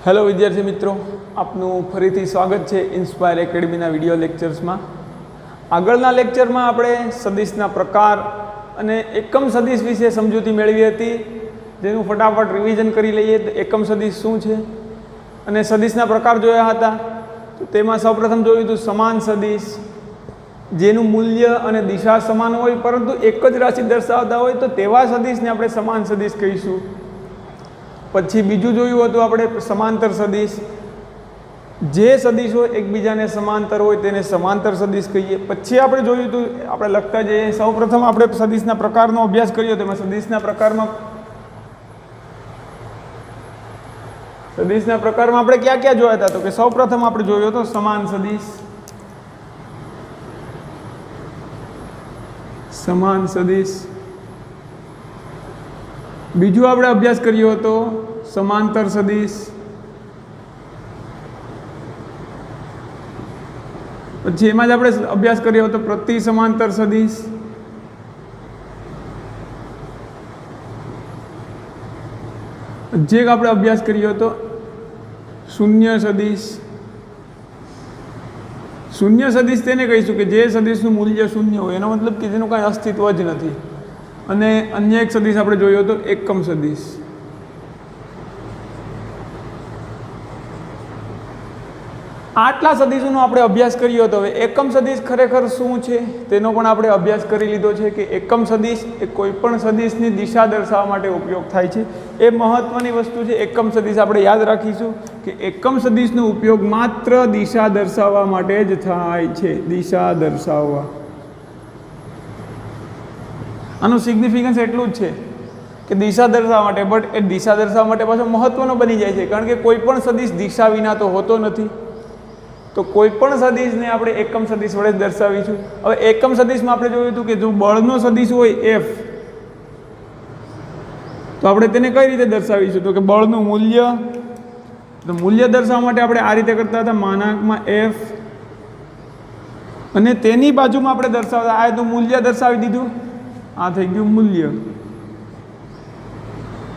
Hello विद्यार्थी मित्रों, आपनु फरीथी स्वागत है इंस्पायर एकेडमीना विडियो लेक्चर्स में। आगळना लेक्चर में आपणे सदिशना प्रकार अने एकम सदिश विषे समजूती मेळवी हती, जेनुं फटाफट रिविजन करी लईए। तो एकम सदिश शुं छे अने सदिशना प्रकार जोया हता। तो तेमां सौप्रथम जोयुं हतुं समान सदिश, जेनुं मूल्य अने दिशा समान होय परंतु एक ज राशि दर्शावता होय तो तेवा सदिशने आपणे समान सदिश कहीशुं। पछी बीजू जोयुं हतुं आपणे समांतर सदिश, जे सदिशो एकबीजाने समांतर होय तेने समांतर सदिश कहीए। पछी आपणे जोयुं हतुं, आपणे लखता जईए। सौप्रथम आपणे सदिशना प्रकारनो अभ्यास कर्यो। तेमां सदिशना प्रकारमा आपणे क्या क्या जोया हता। तो के सौप्रथम आपणे जोयो तो समान सदिश। बीजू आपणे अभ्यास कर्यो हतो समांतर सदिश। पछी एमां ज आपणे अभ्यास कर्यो हतो प्रति समांतर सदिश। जे आपणे अभ्यास कर्यो हतो शून्य सदिश। शून्य सदिश तेने कहीशुं के जे सदिशनुं मूल्य शून्य होय, एनो मतलब कि जेनुं कांई अस्तित्व ज नथी। अने अन्य एक सदिश आपणे जोयो हतो एकम सदिश। आटला सदिशोनो आपणे अभ्यास कर्यो हतो। हवे एकम सदिश खरेखर शुं छे तेनो पण आपणे अभ्यास करी लीधो छे के एकम सदिश ए कोईपण सदिशनी दिशा दर्शाववा माटे उपयोग थाय छे। ए महत्वनी वस्तु छे। एकम सदिश आपणे याद राखीशुं के एकम सदिशनो उपयोग मात्र दिशा दर्शाववा माटे ज थाय छे। दिशा दर्शाववा, आનું સિગ્નિફિકન્સ એટલું જ છે કે દિશા દર્શાવવા માટે, બટ એ દિશા દર્શાવવા માટે પાછો મહત્વનો બની જાય છે, કારણ કે કોઈ પણ સદિશ દિશા વિના તો હોતો નથી। તો કોઈ પણ સદિશને આપણે એકમ સદિશ વડે દર્શાવીશું। હવે એકમ સદિશમાં આપણે જોયું હતું કે જો બળનો સદિશ હોય એફ, તો આપણે તેને કઈ રીતે દર્શાવીશું? તો કે બળનું મૂલ્ય, તો મૂલ્ય દર્શાવવા માટે આપણે આ રીતે કરતા હતા, માનાંકમાં એફ, અને તેની બાજુમાં આપણે દર્શાવતા આ તો મૂલ્ય દર્શાવી દીધું, આ થઈ ગયું મૂલ્ય,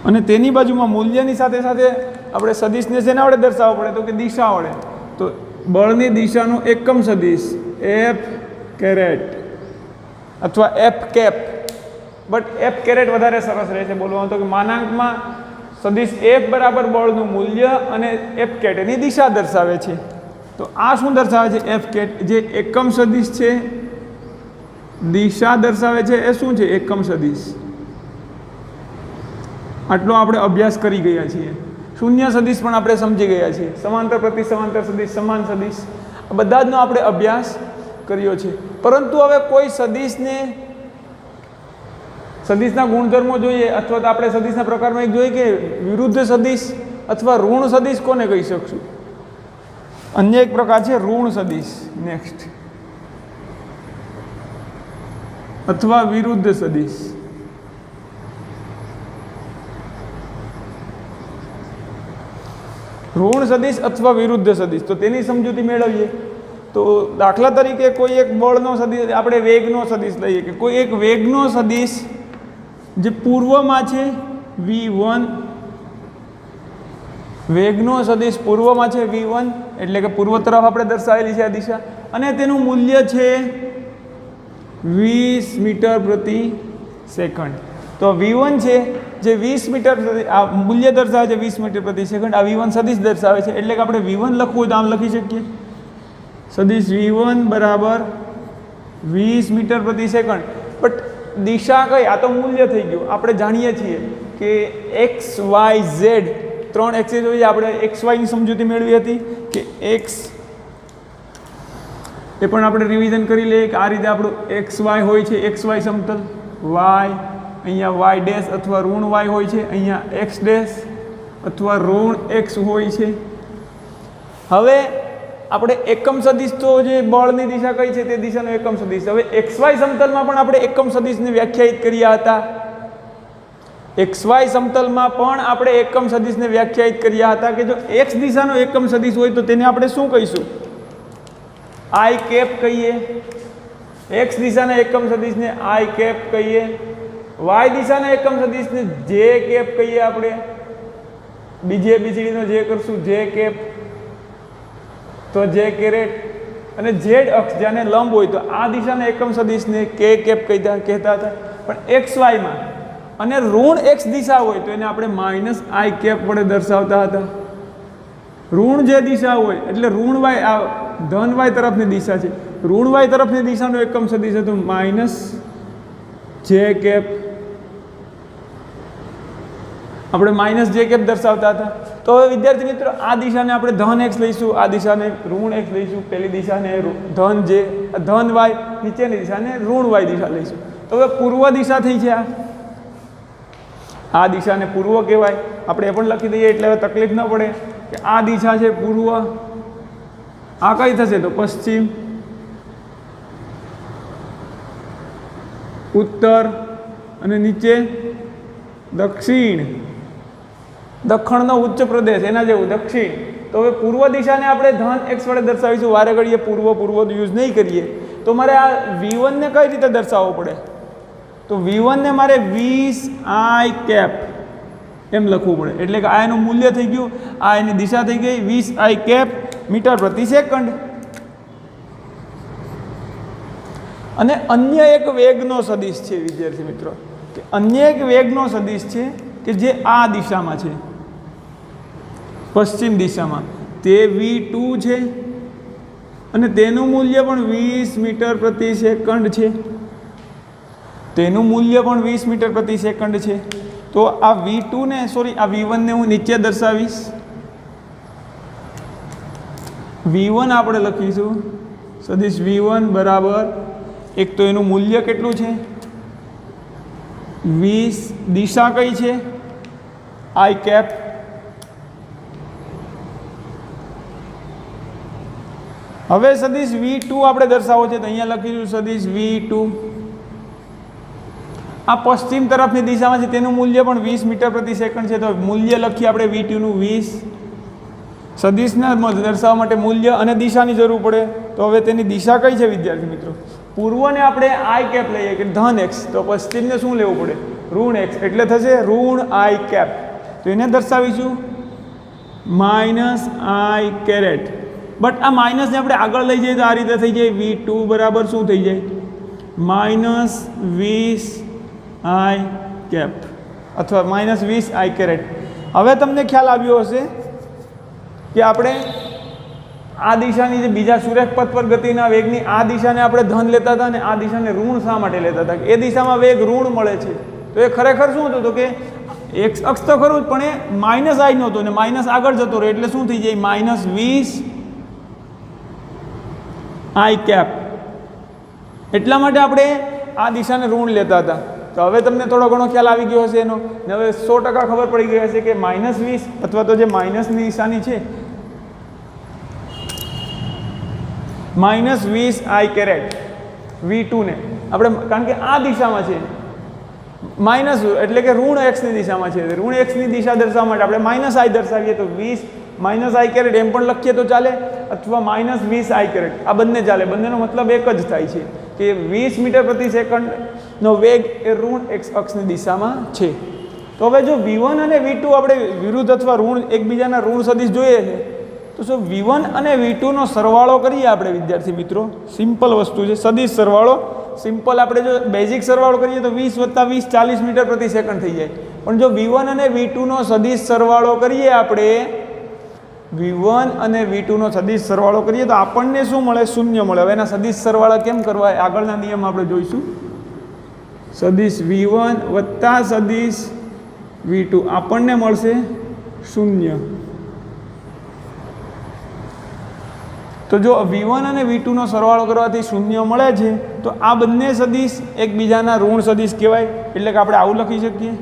અને તેની બાજુમાં મૂલ્યની સાથે સાથે આપણે સદિશને શેના વડે દર્શાવવો પડે? તો કે દિશા વડે। તો બળની દિશાનો એકમ સદિશ એફ કેરેટ અથવા F cap, but F caret વધારે સરસ રહે છે બોલવાનું। તો કે માનાંકમાં સદિશ એફ બરાબર બળનું મૂલ્ય અને એફ કેટ એની દિશા દર્શાવે છે। તો આ શું દર્શાવે છે? એફ કેટ, જે એકમ સદિશ છે દિશા દર્શાવે છે, એ શું છે? એકમ સદિશ। આટલો આપણે અભ્યાસ કરી ગયા છીએ। શૂન્ય સદિશ પણ આપણે સમજી ગયા છીએ। સમાંતર, પ્રતિ સમાંતર સદિશ, સમાન સદિશ, આ બધા જનો આપણે અભ્યાસ કર્યો છે। પરંતુ હવે કોઈ સદિશના ગુણધર્મો જોઈએ, અથવા તો આપણે સદિશના પ્રકારમાં એક જોઈએ કે વિરુદ્ધ સદિશ અથવા ઋણ સદિશ કોને કહી શકશું? અન્ય એક પ્રકાર છે ઋણ સદિશ, નેક્સ્ટ, અથવા વિરુદ્ધ સદિશ। ઋણ સદિશ અથવા વિરુદ્ધ સદિશ, તો તેની સમજૂતી મેળવીએ। તો દાખલા તરીકે કોઈ એક બળનો સદિશ, આપણે વેગનો સદિશ લઈએ કે કોઈ એક વેગનો સદિશ જે પૂર્વમાં છે v1, વેગનો સદિશ પૂર્વમાં છે v1, એટલે કે પૂર્વ તરફ આપણે દર્શાવેલી છે આ દિશા, અને તેનું મૂલ્ય છે 20 મીટર પ્રતિ સેકન્ડ। તો v1 છે જે 20 મીટર આ મૂલ્ય દર્શાવે છે 20 મીટર પ્રતિ સેકન્ડ, આ v1 સદિશ દર્શાવે છે। એટલે કે આપણે v1 લખવું હોય તો આમ લખી શકીએ, સદિશ v1 બરાબર 20 મીટર પ્રતિ સેકન્ડ। બટ દિશા કઈ? આ તો મૂલ્ય થઈ ગયું। આપણે જાણીએ છીએ કે એક્સ વાય ઝેડ ત્રણ એક્સિસ હોય। આપણે એક્સ વાયની સમજૂતી મેળવી હતી કે એક્સ, એ પણ આપણે રિવિઝન કરી લઈએ કે આ રીતે આપણું એક્સ વાય હોય છે, એક્સ વાય સમતલ, વાય અહીંયા વાય ડેશ અથવા ઋણ વાય હોય છે, અહીંયા એક્સ ડેશ અથવા ઋણ એક્સ હોય છે। હવે આપણે એકમ સદિશ, તો જે બળની દિશા કઈ છે તે દિશાનો એકમ સદિશ। હવે એક્સ વાય સમતલમાં પણ આપણે એકમ સદિશને વ્યાખ્યાયિત કર્યા હતા। એક્સ વાય સમતલમાં પણ આપણે એકમ સદિશને વ્યાખ્યાયિત કર્યા હતા કે જો એક્સ દિશાનો એકમ સદિશ હોય તો તેને આપણે શું કહીશું? આઈ કેપ કહીએ। એક્સ દિશાના એકમ સદિશને આઈ કેપ કહીએ। વાય દિશાના એકમ સદિશને જે કેપ કહીએ આપણે। બીજી ABCDનો જે કરશું જે કેપ, તો જે કેરેટ, અને ઝેડ અક્ષ જેને લંબ હોય તો આ દિશાના એકમ સદિશને કે કેપ કહેતા હતા. પણ XY માં અને ઋણ X દિશા હોય તો એને આપણે માઇનસ આઈ કેપ વડે દર્શાવતા હતા. ઋણ જે દિશા હોય એટલે ઋણ Y, આ ધન Y તરફની દિશા છે, ઋણ Y તરફની દિશાનો એકમ સદિશ હતો માઇનસ જે કેપ, આપણે માઇનસ જે કેપ દર્શાવતા હતા. તો હવે વિદ્યાર્થી મિત્રો આ દિશાને આપણે ધન X લઈશું, આ દિશાને ઋણ X લઈશું, પહેલી દિશાને ધન જે ધન Y, નીચેની દિશાને ઋણ Y દિશા લઈશું. તો હવે પૂર્વ દિશા થઈ છે, આ દિશાને પૂર્વ કહેવાય, આપણે એ પણ લખી દઈએ એટલે હવે તકલીફ ન પડે કે આ દિશા છે પૂર્વ, આ કઈ થશે તો પશ્ચિમ, ઉત્તર અને નીચે દક્ષિણ, દખણનો ઉચ્ચ પ્રદેશ એના જેવું દક્ષિણ. તો હવે પૂર્વ દિશાને આપણે ધન X વડે દર્શાવીશું, વારે ઘડીએ પૂર્વ યુઝ નહીં કરીએ. તો મારે આ V1 ને કઈ રીતે દર્શાવવો પડે તો V1 ને મારે 20I કેપ એમ લખવું પડે. એટલે કે આ એનું મૂલ્ય થઈ ગયું, આ એની દિશા થઈ ગઈ 20I કેપ મીટર પ્રતિ સેકન્ડ. અને અન્ય એક વેગનો સદિશ છે વિદ્યાર્થી મિત્રો, કે અન્ય એક વેગનો સદિશ છે કે જે આ દિશામાં છે, પશ્ચિમ દિશામાં, તે V2 છે અને તેનું મૂલ્ય પણ 20 મીટર પ્રતિ સેકન્ડ છે, તેનું મૂલ્ય પણ 20 મીટર પ્રતિ સેકન્ડ છે. તો આ V2 ને આ V1 ને હું નીચે દર્શાવીશ. V1 આપણે લખીશું સદિશ V1 બરાબર, એક તો એનું મૂલ્ય કેટલું છે 20, દિશા કઈ છે I કેપ, હવે સદિશ V2 આપણે દર્શાવવો છે તો અહીંયા લખીશું સદિશ V2. આ પશ્ચિમ તરફની દિશામાં છે, તેનું મૂલ્ય પણ 20 મીટર પ્રતિ સેકન્ડ છે. તો મૂલ્ય લખીએ આપણે V2 નું 20. સદિશને દર્શાવવા માટે મૂલ્ય અને દિશાની જરૂર પડે. તો હવે તેની દિશા કઈ છે વિદ્યાર્થી મિત્રો, પૂર્વને આપણે I કેપ લઈએ કે ધન X, તો પશ્ચિમને શું લેવું પડે ઋણ X, એટલે થશે ઋણ I કેપ. તો એને દર્શાવીશું માઇનસ I કેરેટ. બટ આ માઇનસને આપણે આગળ લઈ જઈએ તો આ રીતે થઈ જાય V2 બરાબર શું થઈ જાય માઇનસ 20I કેપ અથવા માઇનસ 20I કેરેટ. હવે તમને ખ્યાલ આવ્યો હશે કે આપણે આ દિશાની જે બીજા સુરેખ પથ પર ગતિના વેગની આ દિશાને આપણે ધન લેતા હતા અને આ દિશાને ઋણ શા માટે લેતા હતા, એ દિશામાં વેગ ઋણ મળે છે. તો એ ખરેખર શું હતું તો કે એક અક્ષ તો ખરું જ પણ એ માઇનસ I નહોતો ને માઇનસ આગળ જતો રહે એટલે શું થઈ જાય માઇનસ 20I કેપ. એટલા માટે આપણે આ દિશાને ઋણ લેતા હતા. તો હવે તમને થોડો ઘણો ખ્યાલ આવી ગયો હશે એનો, ને હવે 100% ખબર પડી ગઈ હશે કે -20 અથવા તો જે માઇનસની નિશાની છે -20I કેરેટ V2 ને આપણે, કારણ કે આ દિશામાં છે માઇનસ એટલે કે ઋણ Xની દિશામાં છે, ઋણ Xની દિશા દર્શાવવા માટે આપણે -I દર્શાવીએ તો 20 -I કેરેટ એમ પણ લખીએ તો ચાલે, અથવા -20I કેરેટ, આ બંને ચાલે. બંનેનો મતલબ એક જ થાય છે કે 20 મીટર પ્રતિ સેકન્ડનો વેગ એ ઋણ X અક્ષની દિશામાં છે. તો હવે જો V1 અને V2 આપણે વિરુદ્ધ અથવા ઋણ એકબીજાના ઋણ સદિશ જોઈએ છે તો શું V1 અને V2 નો સરવાળો કરીએ આપણે વિદ્યાર્થી મિત્રો, સિમ્પલ વસ્તુ છે સદિશ સરવાળો. સિમ્પલ આપણે જો બેઝિક સરવાળો કરીએ તો 20 + 20 40 મીટર પ્રતિ સેકન્ડ થઈ જાય. પણ જો V1 અને V2 નો સદિશ સરવાળો કરીએ આપણે, V1 અને V2 નો સદિશ સરવાળો કરીએ તો આપણને શું મળે 0 મળે. હવે એના સદિશ સરવાળા કેમ કરવા આગળના નિયમ આપણે જોઈશું. સદિશ V1 વત્તા સદિશ V2 આપણને મળશે 0. તો જો V1 અને V2 નો સરવાળો કરવાથી 0 મળે છે તો આ બંને સદિશ એકબીજાના ઋણ સદિશ કહેવાય. એટલે કે આપણે આવું લખી શકીએ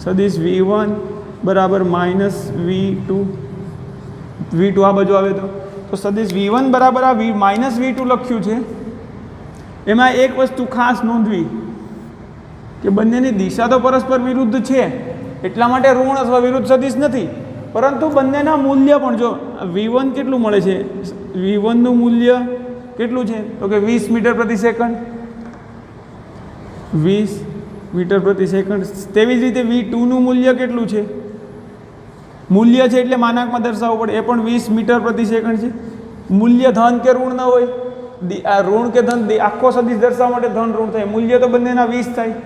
સદિશ V1 બરાબર -V2, V2 આ બાજુ આવે તો સદિશ V1 બરાબર આ -V2 લખ્યું છે. એમાં એક વસ્તુ ખાસ નોંધવી કે બંનેની દિશા તો પરસ્પર વિરુદ્ધ છે, એટલા માટે ઋણ અથવા વિરુદ્ધ સદિશ નથી, પરંતુ બંનેના મૂલ્ય પણ જો V1 કેટલું મળે છે, V1 નું મૂલ્ય કેટલું છે તો કે 20 મીટર પ્રતિ સેકન્ડ, 20 મીટર પ્રતિ સેકન્ડ. તેવી જ રીતે V2 નું મૂલ્ય કેટલું છે મૂલ્ય છે એટલે માનાંકમાં દર્શાવવું પડે, એ પણ 20 મીટર પ્રતિ સેકન્ડ છે. મૂલ્ય ધન કે ઋણ ન હોય, આ ઋણ કે ધન આખો સદિશ દર્શાવવા માટે ધન ઋણ થાય, મૂલ્ય તો બંનેના 20 થાય.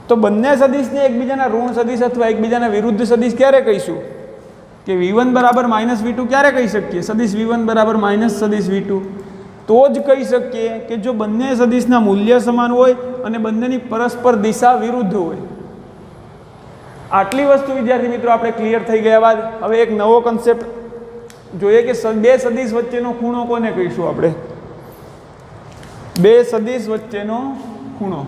તો બંને સદિશને એકબીજાના ઋણ સદિશ અથવા એકબીજાના વિરુદ્ધ સદિશ ક્યારે કહીશું? કે v1 બરાબર -v2 ક્યારે કહી શકીએ? સદિશ v1 બરાબર માઇનસ સદિશ v2 તો જ કહી શકીએ કે જો બંને સદિશના મૂલ્ય સમાન હોય અને બંનેની પરસ્પર દિશા વિરુદ્ધ હોય. આટલી વસ્તુ વિદ્યાર્થી મિત્રો આપણે ક્લિયર થઈ ગયા બાદ હવે એક નવો કન્સેપ્ટ જોઈએ કે બે સદિશ વચ્ચેનો ખૂણો કોને કહીશું આપણે? બે સદિશ વચ્ચેનો ખૂણો.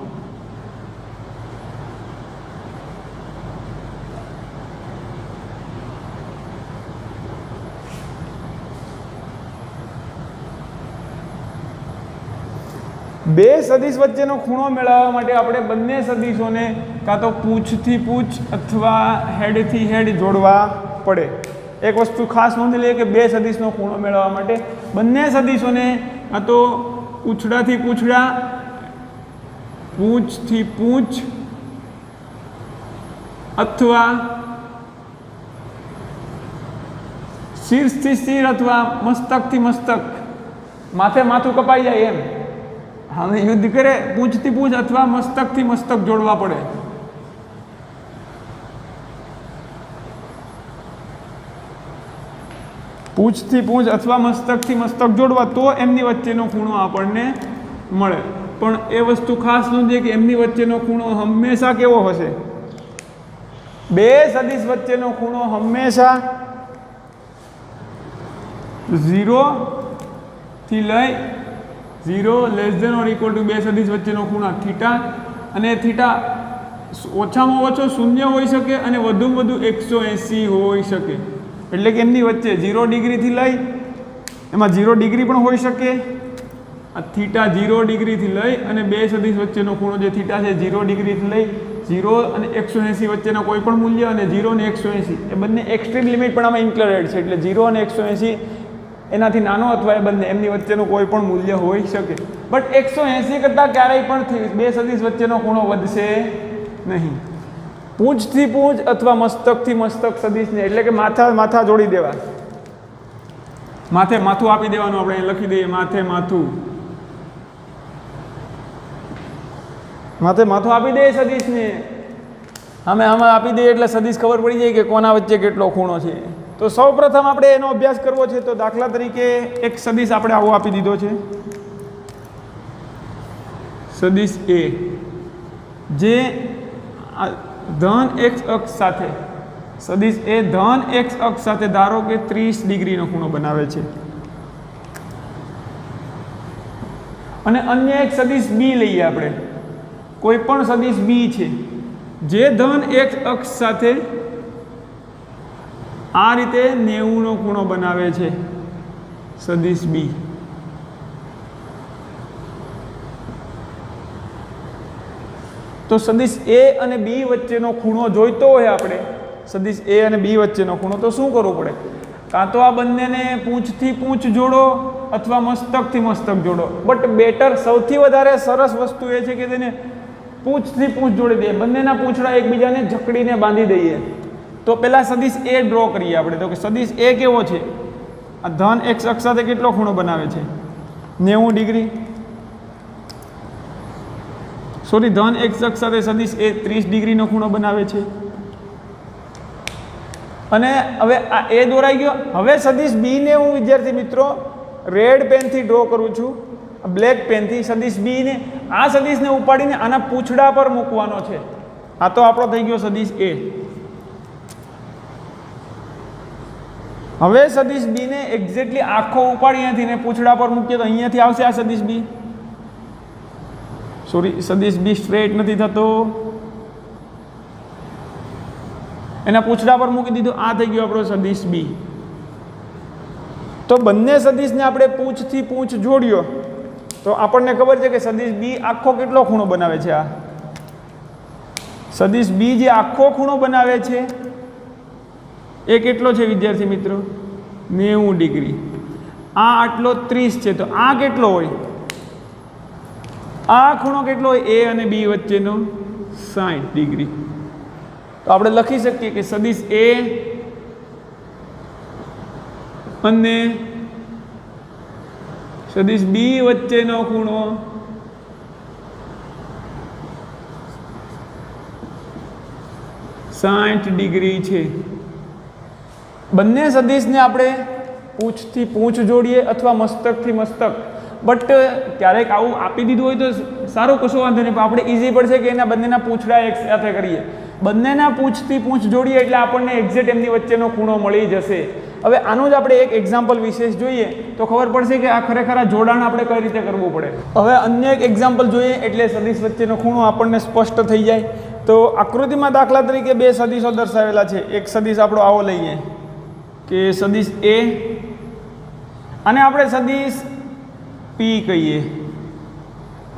બે સદિશ વચ્ચેનો ખૂણો મેળવવા માટે આપણે બંને સદિશોને કાં તો પૂંછથી પૂંછ અથવા હેડથી હેડ જોડવા પડે. એક વસ્તુ ખાસ નોંધી લઈએ કે બે સદિશનો ખૂણો મેળવવા માટે બંને સદિશોને કાં તો પૂંછડાથી પૂંછડા, પૂંછથી પૂંછ અથવા શીર્ષથી શીર અથવા મસ્તકથી મસ્તક, માથે માથું કપાઈ જાય એમ હવે યુદ્ધ કરે પૂંછથી પૂંછ અથવા મસ્તકથી મસ્તક જોડવા પડે. પૂંછથી પૂંછ અથવા મસ્તકથી મસ્તક જોડવા તો એમની વચ્ચેનો ખૂણો આપણને મળે. પણ એ વસ્તુ ખાસ નોંધીએ કે એમની વચ્ચેનો ખૂણો હંમેશા કેવો હશે? બે સદિશ વચ્ચેનો ખૂણો હંમેશા 0 થી લઈ 0 <= બે સદિશ વચ્ચેનો ખૂણો થીટા, અને થીટા ઓછામાં ઓછો 0 હોઈ શકે અને વધુમાં વધુ 180 હોઈ શકે. એટલે કે એમની વચ્ચે 0 ડિગ્રીથી લઈ, એમાં 0 ડિગ્રી પણ હોઈ શકે, આ થીટા 0 ડિગ્રીથી લઈ અને બે સદિશ વચ્ચેનો ખૂણો જે થીટા છે 0 ડિગ્રીથી લઈ 0 અને 180 વચ્ચેના કોઈ પણ મૂલ્ય, અને 0 અને 180 એ બંને એક્સ્ટ્રીમ લિમિટ પણ આમાં ઇન્ક્લુડેડ છે. એટલે 0 અને 180 એનાથી નાનો અથવા એ બંને એમની વચ્ચેનું કોઈ પણ મૂલ્ય હોઈ શકે. બટ 180 કરતાં ક્યારેય પણ બે સદિશ વચ્ચેનો ખૂણો વધશે નહીં. પૂંછથી પૂંછ અથવા મસ્તકથી મસ્તક સદિશને એટલે કે માથા જોડી દેવા, માથે માથું આપી દેવાનું. આપણે લખી દઈએ માથે માથું આપી દઈએ સદિશને. આમાં આપી દઈએ એટલે સદિશ ખબર પડી જાય કે કોના વચ્ચે કેટલો ખૂણો છે. તો સૌપ્રથમ આપણે એનો અભ્યાસ કરવો છે. તો દાખલા તરીકે એક સદિશ આપણે આવો આપી દીધો છે, સદિશ A, જે ધન x અક્ષ સાથે, સદિશ A ધન x અક્ષ સાથે ધારો કે 30 ડિગ્રીનો ખૂણો બનાવે છે. અને અન્ય એક સદિશ B લઈએ આપણે, કોઈ પણ સદિશ B છે જે ધન x અક્ષ સાથે આ રીતે 90નો ખૂણો બનાવે છે, સદિશ B. તો સદિશ A અને B વચ્ચેનો ખૂણો જોઈતો હોય આપણે, સદિશ A અને B વચ્ચેનો ખૂણો, તો શું કરવું પડે? કાં તો આ બંનેને પૂંછથી પૂંછ જોડો અથવા મસ્તકથી મસ્તક જોડો. બટ બેટર, સૌથી વધારે સરસ વસ્તુ એ છે કે તેને પૂંછથી પૂંછ જોડી દઈએ, બંનેના પૂંછડા એકબીજાને જકડીને બાંધી દઈએ. તો પહેલાં સદિશ A ડ્રો કરીએ આપણે. તો કે સદિશ A કેવો છે? આ ધન x અક્ષ સાથે કેટલો ખૂણો બનાવે છે? 90 ડિગ્રી. સોરી, ધન x અક્ષ સાથે સદિશ A 30 ડિગ્રીનો ખૂણો બનાવે છે. અને હવે આ A દોરાઈ ગયો. હવે સદિશ B ને હું વિદ્યાર્થી મિત્રો રેડ પેનથી ડ્રો કરું છું, બ્લેક પેનથી. સદિશ B ને, આ સદિશને ઉપાડીને આના પૂંછડા પર મૂકવાનો છે. આ તો આપણો થઈ ગયો સદિશ A. હવે સદિશ B ને એક્ઝેક્ટલી આખો ઉપાડી અહીંયાથી ને પૂંછડા પર મૂકીએ તો અહીંયાથી આવશે આ સદિશ B. સોરી, સદિશ B સ્ટ્રેટ નથી થતો, એના પૂંછડા પર મૂકી દીધું. આ થઈ ગયો આપણો સદિશ B. તો બંને સદિશને આપણે પૂંછથી પૂંછ જોડ્યો તો આપણને ખબર છે કે સદિશ B આખો કેટલો ખૂણો બનાવે છે. આ સદિશ B જે આખો ખૂણો બનાવે છે એ કેટલો છે વિદ્યાર્થી મિત્રો? 90 ડિગ્રી. આ આટલો 30 છે, તો આ કેટલો હોય? આ ખૂણો કેટલો હોય? A અને B વચ્ચેનો 60 ડિગ્રી. તો આપણે લખી શકીએ કે સદિશ A અને સદિશ બી વચ્ચેનો ખૂણો 60 ડિગ્રી છે. બંને સદિશને આપણે પૂંછથી પૂંછ જોડીએ અથવા મસ્તકથી મસ્તક, બટ ક્યારેક આવું આપી દીધું હોય તો સારું, કશો વાંધો નહીં, પણ આપણે ઇઝી પડશે કે એના બંનેના પૂંછડા એક સાથે કરીએ. બંનેના પૂંછથી પૂંછ જોડીએ એટલે આપણને એક્ઝેક્ટ એમની વચ્ચેનો ખૂણો મળી જશે. હવે આનું જ આપણે એક એક્ઝામ્પલ વિશેષ જોઈએ તો ખબર પડશે કે આ ખરેખર આ જોડાણ આપણે કઈ રીતે કરવું પડે. હવે અન્ય એક એક્ઝામ્પલ જોઈએ એટલે સદિશ વચ્ચેનો ખૂણો આપણને સ્પષ્ટ થઈ જાય. તો આકૃતિમાં દાખલા તરીકે બે સદિશો દર્શાવેલા છે. એક સદિશ આપણો આવો લઈએ કે સદિશ એ, અને આપણે સદિશ પી કહીએ,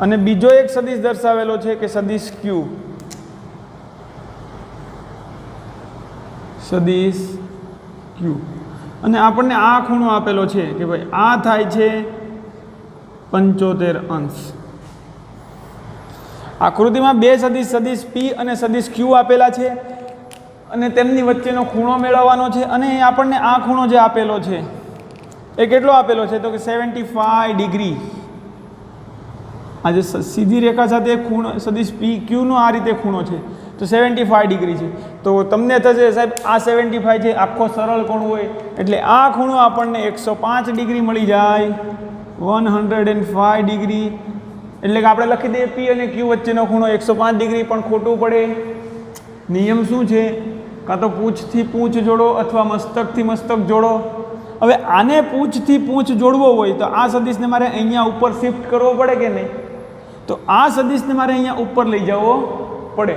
અને બીજો એક સદિશ દર્શાવેલો છે કે સદિશ ક્યુ. સદિશ ક્યુ, અને આપણને આ ખૂણો આપેલો છે કે ભાઈ આ થાય છે 75 અંશ. આકૃતિમાં બે સદિશ, સદિશ પી અને સદિશ ક્યુ આપેલા છે, અને તેમની વચ્ચેનો ખૂણો મેળવવાનો છે. અને આપણને આ ખૂણો જે આપેલો છે એ કેટલો આપેલો છે તો કે 75 ડિગ્રી. આ જે સીધી રેખા સાથે ખૂણો સદિશ પી ક્યુનો આ રીતે ખૂણો છે તો 75 ડિગ્રી છે. તો તમને થશે સાહેબ આ 75 છે, આખો સરળ કોણ હોય એટલે આ ખૂણો આપણને 105 ડિગ્રી મળી જાય. 105 ડિગ્રી એટલે કે આપણે લખી દઈએ પી અને ક્યુ વચ્ચેનો ખૂણો 105 ડિગ્રી, પણ ખોટું પડે. નિયમ શું છે? કાં તો પૂંછથી પૂંછ જોડો અથવા મસ્તકથી મસ્તક જોડો. હવે આને પૂંછથી પૂંછ જોડવો હોય તો આ સદિશને મારે અહીંયા ઉપર શિફ્ટ કરવો પડે કે નહીં? તો આ સદિશને મારે અહીંયા ઉપર લઈ જવો પડે.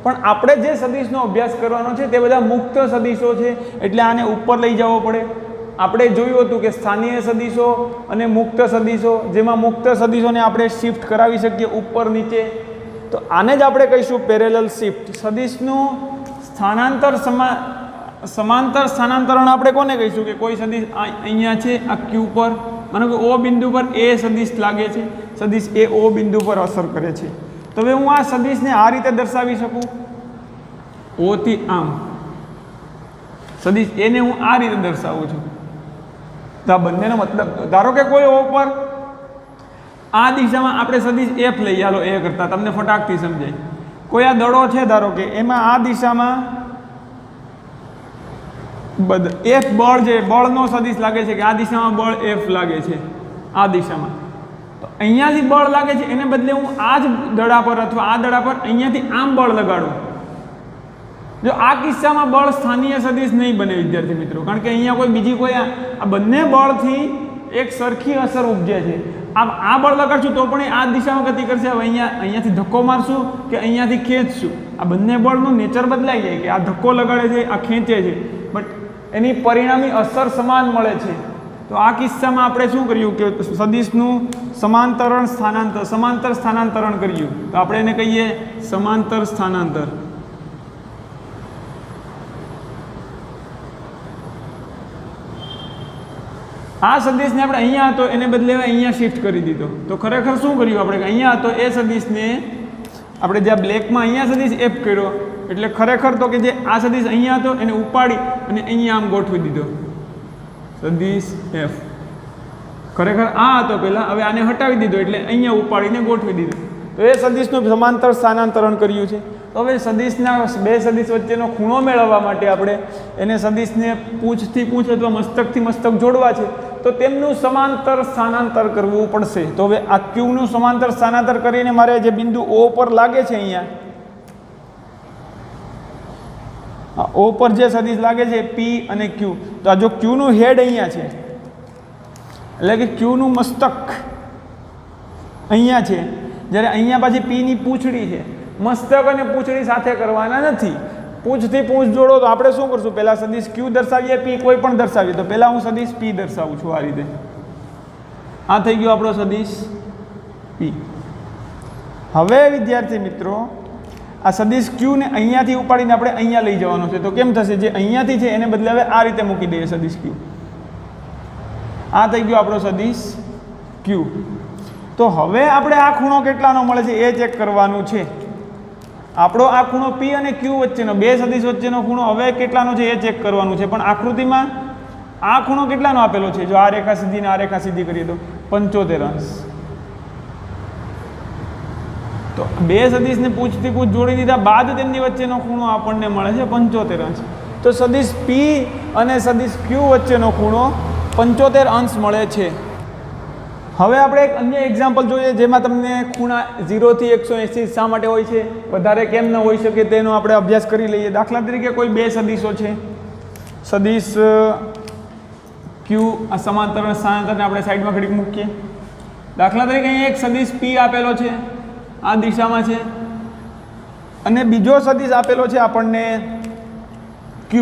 પણ આપણે જે સદિશનો અભ્યાસ કરવાનો છે તે બધા મુક્ત સદિશો છે એટલે આને ઉપર લઈ જવો પડે. આપણે જોયું હતું કે સ્થાનીય સદિશો અને મુક્ત સદિશો, જેમાં મુક્ત સદિશોને આપણે શિફ્ટ કરાવી શકીએ ઉપર નીચે. તો આને જ આપણે કહીશું પેરેલલ શિફ્ટ. સદિશનું સ્થાનાંતર સમાંતર સ્થાનાંતરણ આપણે કોને કહીશું કે કોઈ સદિશ અહીંયા છે આ ક્યુ પર, માનો કે ઓ બિંદુ પર એ સદિશ લાગે છે, સદિશ એ ઓ બિંદુ પર અસર કરે છે. તો હવે હું આ સદિશને આ રીતે દર્શાવી શકું, ઓ થી આમ. સદિશ એને હું આ રીતે દર્શાવું છું. તો આ બંનેનો મતલબ, ધારો કે કોઈ ઓ પર આ દિશામાં આપણે સદિશ એફ લઈએ, હાલો એ કરતા તમને ફટાકથી સમજાય. કોઈ આ દડો છે ધારો કે એમાં આ દિશામાં એફ બળ છે, બળનો સદિશ લાગે છે કે આ દિશામાં બળ એફ લાગે છે, આ દિશામાં. તો અહીંયાથી બળ લાગે છે એને બદલે હું આ જ દડા પર અથવા આ દડા પર અહીંયાથી આમ બળ લગાડું. જો આ કિસ્સામાં બળ સ્થાનીય સદિશ નહીં બને વિદ્યાર્થી મિત્રો, કારણ કે અહીંયા કોઈ બીજી કોઈ આ બંને બળથી એક સરખી અસર ઉપજે છે. આ બળ લગાડશું તો પણ આ દિશામાં ગતિ કરશે. હવે અહીંયાથી ધક્કો મારશું કે અહીંયાથી ખેંચશું, આ બંને બળનું નેચર બદલાઈ જાય કે આ ધક્કો લગાડે છે, આ ખેંચે છે, બટ એની પરિણામી અસર સમાન મળે છે. તો આ કિસ્સામાં આપણે શું કર્યું કે સદિશનું સમાંતર સ્થાનાંતરણ કર્યું. તો આપણે એને કહીએ સમાંતર સ્થાનાંતર. આ સદિશને આપણે અહીંયા હતો એને બદલે અહીંયા શિફ્ટ કરી દીધો. તો ખરેખર શું કર્યું આપણે કે અહીંયા હતો એ સદિશને આપણે જ્યાં બ્લેકમાં અહીંયા સદિશ એફ કર્યો, એટલે ખરેખર તો કે જે આ સદિશ અહીંયા હતો એને ઉપાડી અને અહીંયા આમ ગોઠવી દીધો, સદિશ એફ. ખરેખર આ હતો પહેલાં, હવે આને હટાવી દીધો એટલે અહીંયા ઉપાડીને ગોઠવી દીધો. તો એ સદિશનું સમાંતર સ્થાનાંતરણ કર્યું છે. તો હવે સદિશના બે સદિશ વચ્ચેનો ખૂણો મેળવવા માટે આપણે એને સદિશને પૂંછથી પૂંછ અથવા મસ્તકથી મસ્તક જોડવા છે તો તેમનું સમાંતર સ્થાનાંતર કરવું પડશે. તો હવે આ ક્યુનું સમાંતર સ્થાનાંતર કરીને મારે જે બિંદુ ઓ પર લાગે છે અહીંયા ઓ પર જે સદિશ લાગે છે પી અને ક્યુ, તો આ જો ક્યુનું હેડ અહીંયા છે એટલે કે ક્યુનું મસ્તક અહીંયા છે, જ્યારે અહીંયા પાછી પીની પૂંછડી છે. મસ્તક અને પૂંછડી સાથે કરવાના નથી. પૂંછથી પૂંછ જોડો તો આપણે શું કરશું, પહેલાં સદિશ ક્યુ દર્શાવીએ, પી કોઈ પણ દર્શાવીએ. તો પહેલાં હું સદિશ પી દર્શાવું છું આ રીતે. આ થઈ ગયો આપણો સદિશ પી. હવે વિદ્યાર્થી મિત્રો આ સદિશ ક્યુને અહીંયાથી ઉપાડીને આપણે અહીંયા લઈ જવાનો છે. તો કેમ થશે, જે અહીંયાથી છે એને બદલે હવે આ રીતે મૂકી દઈએ સદિશ ક્યુ. આ થઈ ગયો આપણો સદિશ ક્યુ. તો હવે આપણે આ ખૂણો કેટલાનો મળે છે એ ચેક કરવાનું છે. આપણો આ ખૂણો પી અને ક્યુ વચ્ચેનો, બે સદિશ વચ્ચેનો ખૂણો હવે કેટલાનો છે એ ચેક કરવાનું છે. પણ આકૃતિમાં આ ખૂણો કેટલાનો આપેલો છે? જો આ રેખા સીધી ને આ રેખા સીધી કરીએ તો 75 અંશ. તો બે સદિશને પૂછથી પૂછ જોડી દીધા બાદ તેમની વચ્ચેનો ખૂણો આપણને મળે છે 75 અંશ. તો સદિશ P અને સદિશ Q વચ્ચેનો ખૂણો 75 અંશ મળે છે. હવે આપણે એક અન્ય એક્ઝામ્પલ જોઈએ જેમાં તમને ખૂણા 0 થી 180 શા માટે હોય છે, વધારે કેમ ન હોઈ શકે તેનો આપણે અભ્યાસ કરી લઈએ. દાખલા તરીકે કોઈ બે સદિશો છે, સદિશ Q આ સમાંતર અને સમાંતરને આપણે સાઈડમાં ઘડીક મૂકીએ. દાખલા તરીકે અહીંયા એક સદિશ P આપેલો છે, આ દિશામાં છે, અને બીજો સદિશ આપેલો છે આપણને Q,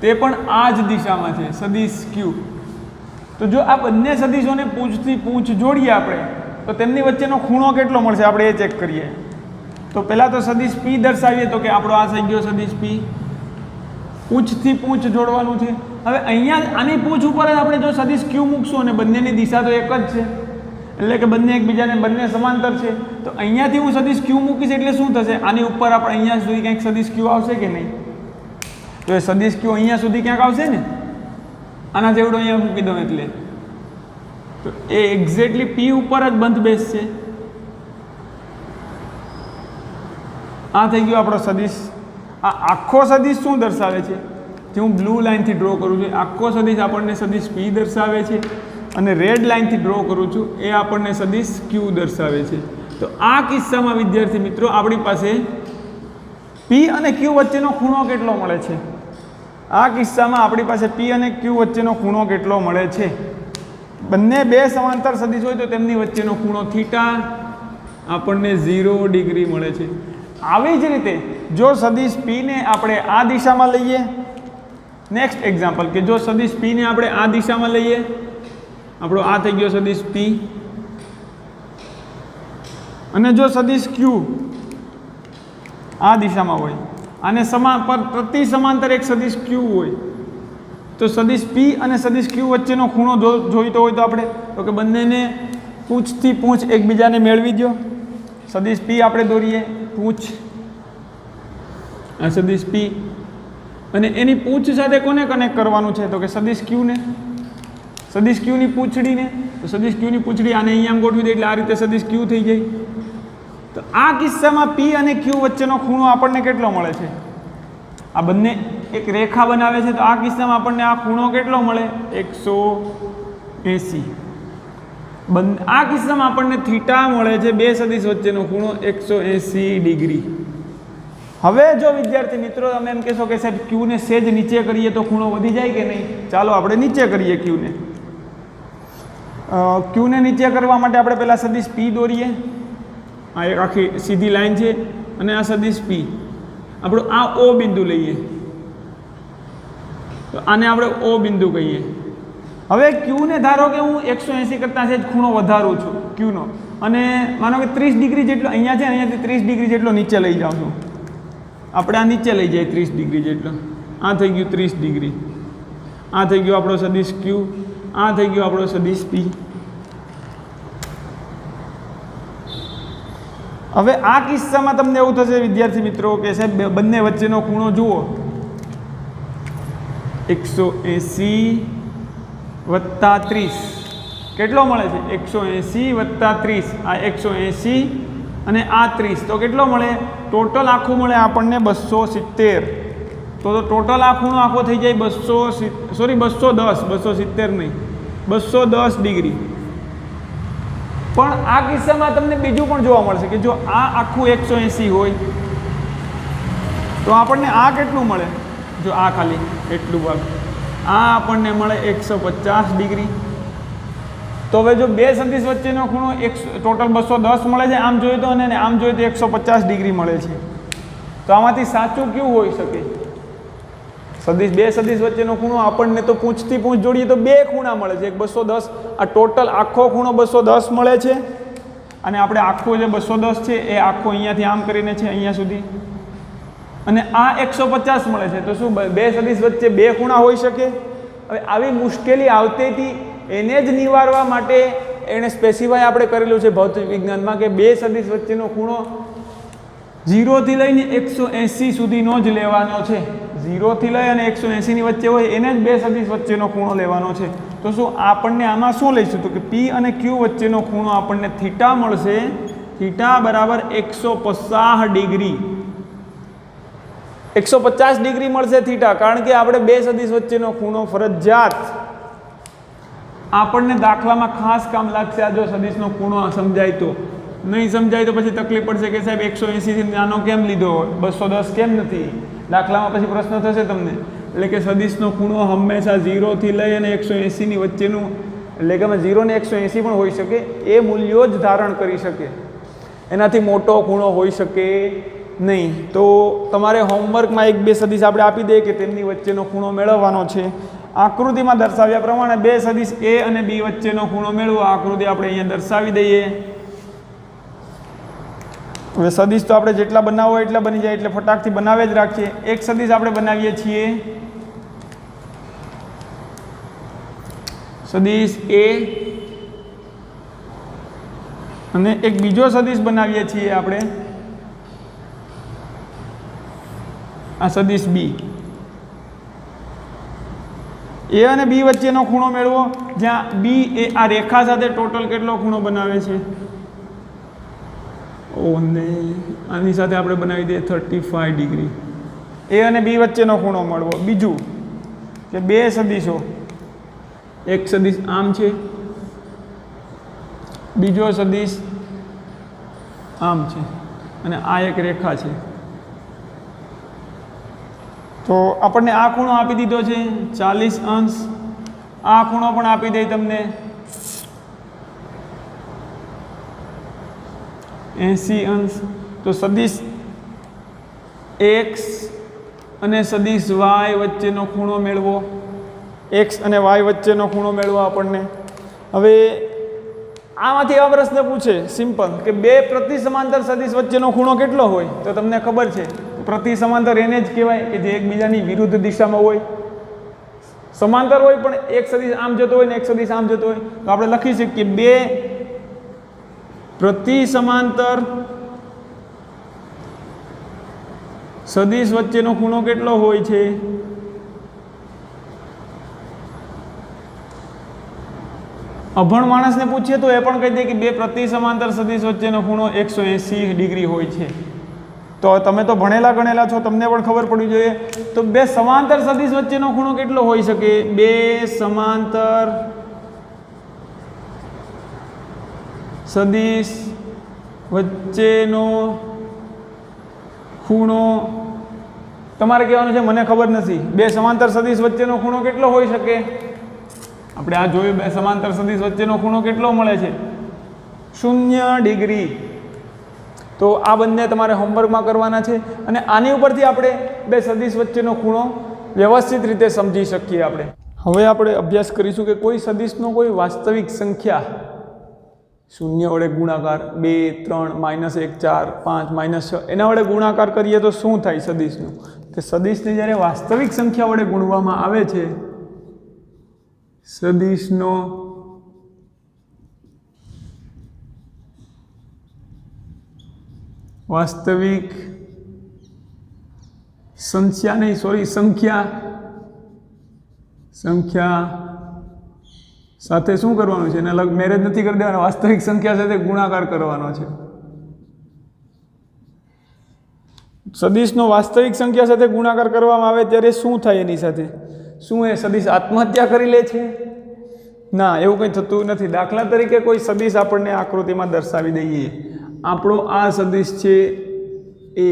તે પણ આ જ દિશામાં છે, સદિશ Q. તો જો આ બંને સદિશોને પૂંછથી પૂંછ જોડીએ આપણે તો તેમની વચ્ચેનો ખૂણો કેટલો મળશે આપણે એ ચેક કરીએ. તો પહેલાં તો સદિશ P દર્શાવીએ તો કે આપણો આ થઈ ગયો સદિશ P. પૂંછથી પૂંછ જોડવાનું છે. હવે અહીંયા આની પૂંછ ઉપર જ આપણે જો સદિશ Q મૂકશું અને બંનેની દિશા તો એક જ છે, એટલે કે બંને એકબીજાને બંને સમાંતર છે, તો અહીંયાથી હું સદિશ Q મૂકીશ એટલે શું થશે? આની ઉપર આપણે અહીંયા સુધી કંઈક સદિશ Q આવશે કે નહીં? તો એ સદિશ Q અહીંયા સુધી ક્યાંક આવશે ને, આના જેવડો અહીંયા મૂકી દઉં એટલે તો એ એક્ઝેક્ટલી P ઉપર જ બંધ બેસશે. આ થઈ ગયો આપણો સદિશ. આ આખો સદિશ શું દર્શાવે છે? જે હું બ્લુ લાઇનથી ડ્રો કરું છું આખો સદિશ આપણને સદિશ P દર્શાવે છે, અને રેડ લાઇનથી ડ્રો કરું છું એ આપણને સદિશ Q દર્શાવે છે. તો આ કિસ્સામાં વિદ્યાર્થી મિત્રો આપણી પાસે P અને Q વચ્ચેનો ખૂણો કેટલો મળે છે? આ કિસ્સામાં આપણી પાસે P અને Q વચ્ચેનો ખૂણો કેટલો મળે છે? બંને બે સમાંતર સદિશ હોય તો તેમની વચ્ચેનો ખૂણો થીટા આપણને 0 ડિગ્રી મળે છે. આવી જ રીતે જો સદિશ P ને આપણે આ દિશામાં લઈએ, નેક્સ્ટ એક્ઝામ્પલ કે જો સદિશ P ને આપણે આ દિશામાં લઈએ, આપણો આ થઈ ગયો સદિશ P, અને જો સદિશ Q આ દિશામાં હોય અને પ્રતિ સમાંતર એક સદિશ Q હોય, તો સદિશ P અને સદિશ Q વચ્ચેનો ખૂણો જોઈતો હોય તો આપણે તો કે બંનેને પૂંછથી પૂંછ એકબીજાને મેળવી દો. સદિશ P આપણે દોરીએ, પૂંછ આ સદિશ P, અને એની પૂંછ સાથે કોને કનેક્ટ કરવાનું છે? તો કે સદિશ Q ને, સદિશ Q ની પૂંછડીને. તો સદિશ Q ની પૂંછડી આને અહીંયા ગોઠવી દે એટલે આ રીતે સદિશ Q થઈ જાય. તો આ કિસ્સામાં P અને Q વચ્ચેનો ખૂણો આપણને કેટલો મળે છે? આ બંને એક રેખા બનાવે છે, તો આ કિસ્સામાં આપણને આ ખૂણો કેટલો મળે? 180. આ કિસ્સામાં આપણને થીટા મળે છે, બે સદિશ વચ્ચેનો ખૂણો 180 ડિગ્રી. હવે જો વિદ્યાર્થી મિત્રો તમે એમ કહેશો કે સાહેબ Q ને સેજ નીચે કરીએ તો ખૂણો વધી જાય કે નહીં? ચાલો આપણે નીચે કરીએ Q ને. Q ને નીચે કરવા માટે આપણે પહેલાં સદિશ P દોરીએ. આ એક આખી સીધી લાઈન છે અને આ સદિશ P, આપણું આ O બિંદુ લઈએ તો આને આપણે O બિંદુ કહીએ. હવે Q ને ધારો કે હું 180 કરતાં સહેજ ખૂણો વધારું છું Q નો, અને માનો કે 30 ડિગ્રી જેટલો અહીંયા છે, અહીંયાથી 30 ડિગ્રી જેટલો નીચે લઈ જાઉં છું. આપણે આ નીચે લઈ જઈએ 30 ડિગ્રી જેટલો. આ થઈ ગયું 30 ડિગ્રી. આ થઈ ગયો આપણો સદિશ Q, આ થઈ ગયો આપણો સદિશ P. હવે આ કિસ્સામાં તમને એવું થશે વિદ્યાર્થી મિત્રો કે સાહેબ બંને વચ્ચેનો ખૂણો જુઓ, 180 વત્તા 30 કેટલો મળે છે? 180 વત્તા 30, આ 180 અને આ 30, તો કેટલો મળે? ટોટલ આખું મળે આપણને 270. તો ટોટલ આ ખૂણો આખો થઈ જાય 270 નહીં, 210 ડિગ્રી. પણ આ કિસ્સામાં તમને બીજું પણ જોવા મળશે કે જો આ આખું 180 હોય તો આપણને આ કેટલું મળે? જો આ ખાલી એટલું ભાગ, આ આપણને મળે 150 ડિગ્રી. તો હવે જો બે સદિશ વચ્ચેનો ખૂણો ટોટલ 210 મળે છે આમ જોઈએ તો, અને આમ જોઈએ તો 150 ડિગ્રી મળે છે. તો આમાંથી સાચું કયું હોઈ શકે? બે સદિશ વચ્ચેનો ખૂણો આપણને તો પૂંછથી પૂંછ જોડીએ તો બે ખૂણા મળે છે, એક 210. આ ટોટલ આખો ખૂણો 210 મળે છે, અને આપણે આખો જે 210 છે એ આખો અહીંયાથી આમ કરીને છે અહીંયા સુધી, અને આ 150 મળે છે. તો શું બે સદિશ વચ્ચે બે ખૂણા હોઈ શકે? હવે આવી મુશ્કેલી આવતીથી એને જ નિવારવા માટે એણે સ્પેસિફાય આપણે કરેલું છે ભૌતિક વિજ્ઞાનમાં કે બે સદિશ વચ્ચેનો ખૂણો 0 થી લઈને 180 સુધીનો જ લેવાનો છે. 0 થી લઈ અને 180 ની વચ્ચે હોય એને જ બે સદિશ વચ્ચેનો ખૂણો લેવાનો છે. તો શું આપણને આમાં શું લઈશું તો કે P અને Q વચ્ચેનો ખૂણો આપણને થીટા મળશે. થીટા બરાબર 150 ડિગ્રી 150 ડિગ્રી મળશે થીટા, કારણ કે આપણે બે સદિશ વચ્ચેનો ખૂણો ફરજિયાત આપણને દાખલામાં ખાસ કામ લાગશે. આ જો સદિશનો ખૂણો સમજાય તો, નહીં સમજાય તો પછી તકલીફ પડશે કે સાહેબ 180 થી નાનો કેમ લીધો, 210 કેમ નથી, દાખલામાં પછી પ્રશ્ન થશે તમને. એટલે કે સદિશનો ખૂણો હંમેશા 0 થી લઈ અને 180 ની વચ્ચેનું, એટલે કે 0 ને 180 પણ હોઈ શકે, એ મૂલ્યો જ ધારણ કરી શકે, એનાથી મોટો ખૂણો હોઈ શકે નહીં. તો તમારે હોમવર્કમાં એક બે સદિશ આપણે આપી દઈએ કે તેમની વચ્ચેનો ખૂણો મેળવવાનો છે. આકૃતિમાં દર્શાવ્યા પ્રમાણે બે સદિશ A અને B વચ્ચેનો ખૂણો મેળવો. આકૃતિ આપણે અહીંયા દર્શાવી દઈએ. હવે સદિશ તો આપણે જેટલા બનાવવો હોય એટલા બની જાય, એટલે ફટાકથી બનાવે જ રાખીએ. એક સદિશ આપણે બનાવીએ છીએ સદિશ A અને એક બીજો સદિશ બનાવીએ છીએ આપણે આ સદિશ B. A અને B વચ્ચેનો ખૂણો મેળવો, જ્યાં B એ આ રેખા સાથે ટોટલ કેટલો ખૂણો બનાવે છે. અને આની સાથે આપણે બનાવી દઈએ 35 ડિગ્રી. A અને B વચ્ચેનો ખૂણો મળવો. બીજું કે બે સદિશો, એક સદિશ આમ છે, બીજો સદિશ આમ છે, અને આ એક રેખા છે. તો આપણને આ ખૂણો આપી દીધો છે 40 અંશ, આ ખૂણો પણ આપી દે તમને 80 અંશ. તો સદિશ x અને સદિશ y વચ્ચેનો ખૂણો મેળવો. x અને y વચ્ચેનો ખૂણો મેળવો આપણને. હવે આમાંથી એવા પ્રશ્ન પૂછે સિમ્પલ કે બે પ્રતિ સમાંતર સદિશ વચ્ચેનો ખૂણો કેટલો હોય, તો તમને ખબર છે પ્રતિ સમાંતર એને જ કહેવાય કે જે એકબીજાની વિરુદ્ધ દિશામાં હોય. સમાંતર હોય પણ એક સદિશ આમ જતો હોય ને એક સદિશ આમ જતો હોય, તો આપણે લખી શકીએ બે પ્રતિ સમાંતર સદિશ વચ્ચેનો ખૂણો કેટલો હોય છે. અભણ માણસને પૂછીએ તો એ પણ કહી દે કે બે પ્રતિ સમાંતર સદિશ વચ્ચેનો ખૂણો 180 ડિગ્રી હોય છે. તો તમે તો ભણેલા ગણેલા છો, તમને પણ ખબર પડવી જોઈએ. તો બે સમાંતર સદિશ વચ્ચેનો ખૂણો કેટલો હોઈ શકે. બે સમાંતર સદિશ વચ્ચેનો ખૂણો, તમારે કહેવાનું છે મને ખબર નથી, બે સમાંતર સદિશ વચ્ચેનો ખૂણો કેટલો હોઈ શકે. આપણે આ જોયું, બે સમાંતર સદિશ વચ્ચેનો ખૂણો કેટલો મળે છે 0 ડિગ્રી. તો આ બંને તમારે હોમવર્કમાં કરવાના છે, અને આની ઉપરથી આપણે બે સદિશ વચ્ચેનો ખૂણો વ્યવસ્થિત રીતે સમજી શકીએ. આપણે હવે આપણે અભ્યાસ કરીશું કે કોઈ સદિશનો કોઈ વાસ્તવિક સંખ્યા 0 વડે ગુણાકાર, 2, 3, -1, 4, 5, -6 એના વડે ગુણાકાર કરીએ તો શું થાય સદિશનું. કે સદિશને જ્યારે વાસ્તવિક સંખ્યા વડે ગુણવામાં આવે છે, સદિશનો વાસ્તવિક સંખ્યા સાથે શું કરવાનું છે, એને અલગ મેરેજ નથી કરી દેવાના, વાસ્તવિક સંખ્યા સાથે ગુણાકાર કરવાનો છે. સદિશનો વાસ્તવિક સંખ્યા સાથે ગુણાકાર કરવામાં આવે ત્યારે શું થાય એની સાથે. શું એ સદિશ આત્મહત્યા કરી લે છે. ના, એવું કંઈ થતું નથી. દાખલા તરીકે કોઈ સદિશ આપણને આકૃતિમાં દર્શાવી દઈએ. આપણો આ સદિશ છે A,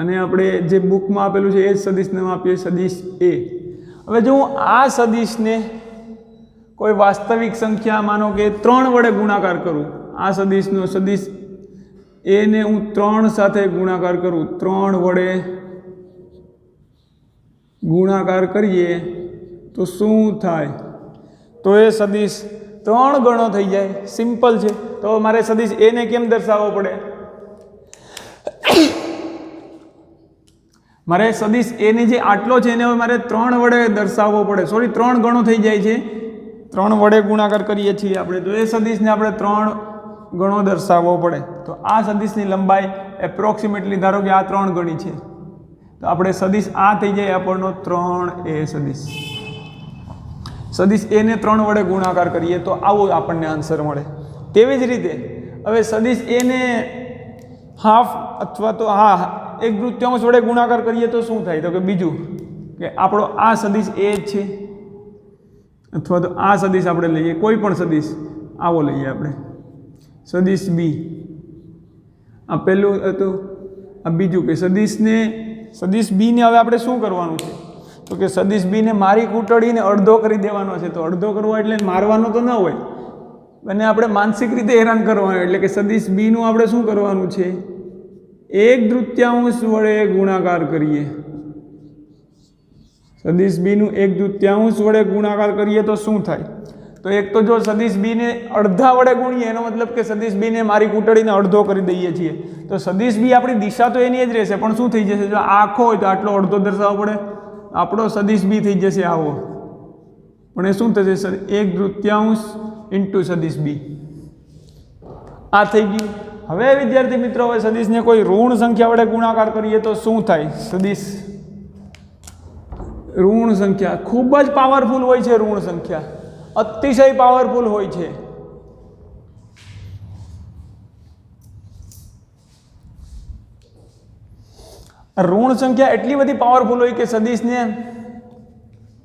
અને આપણે જે બુકમાં આપેલું છે એ જ સદિશને આપીએ સદિશ A. હવે જો હું આ સદિશને કોઈ વાસ્તવિક સંખ્યા માનો કે 3 વડે ગુણાકાર કરું, આ સદિશનો સદિશ A ને હું 3 સાથે ગુણાકાર કરું, 3 વડે ગુણાકાર કરીએ તો શું થાય. તો એ સદિશ 3 ગણો થઈ જાય. સિમ્પલ છે. તો મારે સદિશ A ને કેમ દર્શાવવો પડે. મારે સદિશ A ની જે આટલો છે એને હવે મારે 3 વડે દર્શાવવો પડે. 3 ગણો થઈ જાય છે. 3 વડે ગુણાકાર કરીએ છીએ આપણે, તો એ સદિશને આપણે 3 ગણો દર્શાવવો પડે. તો આ સદિશની લંબાઈ એપ્રોક્સિમેટલી ધારો કે આ 3 ગણી છે, તો આપણે સદિશ આ થઈ જાય આપણનો 3a સદિશ. સદિશ a ને 3 વડે ગુણાકાર કરીએ તો આવો આપણને આન્સર મળે. તેવી જ રીતે હવે સદિશ a ને હાફ અથવા તો 1/3 વડે ગુણાકાર કરીએ તો શું થાય? તો કે બીજું કે આપણો આ સદિશ a છે અથવા તો આ સદિશ આપણે લઈએ, કોઈ પણ સદિશ આવો લઈએ આપણે, સદિશ b. આ પહેલું હતું, આ બીજું કે સદિશ b ને હવે આપણે શું કરવાનું છે? તો કે સદિશ b ને મારી કૂટડીને અડધો કરી દેવાનો છે. તો અડધો કરવો એટલે મારવાનો તો ન હોય, અને આપણે માનસિક રીતે હેરાન કરવાનું, એટલે કે સદિશ b નું આપણે શું કરવાનું છે? 1/3 વડે ગુણાકાર કરીએ. સદિશ b નું 1/3 વડે ગુણાકાર કરીએ તો શું થાય? તો એક તો જો સદિશ b ને અડધા વડે ગુણીએ એનો મતલબ કે સદિશ b ને મારી કૂટડીને અડધો કરી દઈએ છીએ, તો સદિશ b આપણી દિશા તો એની જ રહેશે, પણ શું થઈ જશે? જો આખો હોય તો આટલો અડધો દર્શાવવો પડે, આપણો સદિશ b થઈ જશે આવો, પણ એ શું થશે? 1/3 ઇન્ટુ સદિશ b. આ થઈ ગયું. હવે વિદ્યાર્થી મિત્રો, હવે સદિશને કોઈ ઋણ સંખ્યા વડે ગુણાકાર કરીએ તો શું થાય? સદિશ ઋણ સંખ્યા ખૂબ જ પાવરફુલ હોય છે. ઋણ સંખ્યા અતિશય પાવરફુલ હોય છે. ઋણ સંખ્યા એટલી બધી પાવરફુલ હોય કે સદિશને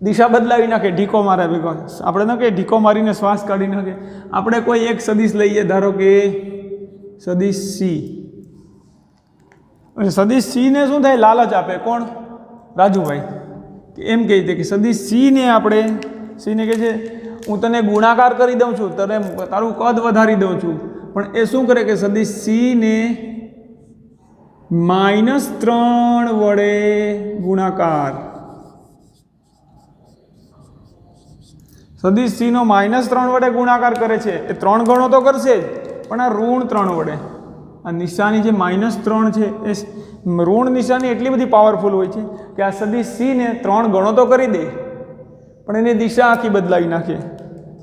દિશા બદલાવી નાખે, ઢીકો મારે ભેગો. આપણે ન કે ઢીકો મારીને શ્વાસ કાઢી નાખે. આપણે કોઈ એક સદિશ લઈએ, ધારો કે સદિશ c. સદિશ c ને શું થાય? લાલચ આપે. કોણ? રાજુભાઈ એમ કહે છે કે સદિશ c ને આપણે c ને કહે છે હું તને ગુણાકાર કરી દઉં છું, તારું કદ વધારી દઉં છું, પણ એ શું કરે કે સદિશ c ને -3 વડે ગુણાકાર. સદિશ c નો -3 વડે ગુણાકાર કરે છે. એ 3 ગણો તો કરશે જ, પણ આ ઋણ 3 વડે. આ નિશાની જે -3 છે એ ઋણ નિશાની એટલી બધી પાવરફુલ હોય છે કે આ સદિશ c ને 3 ગણો તો કરી દે, પણ એની દિશા આખી બદલાવી નાખે.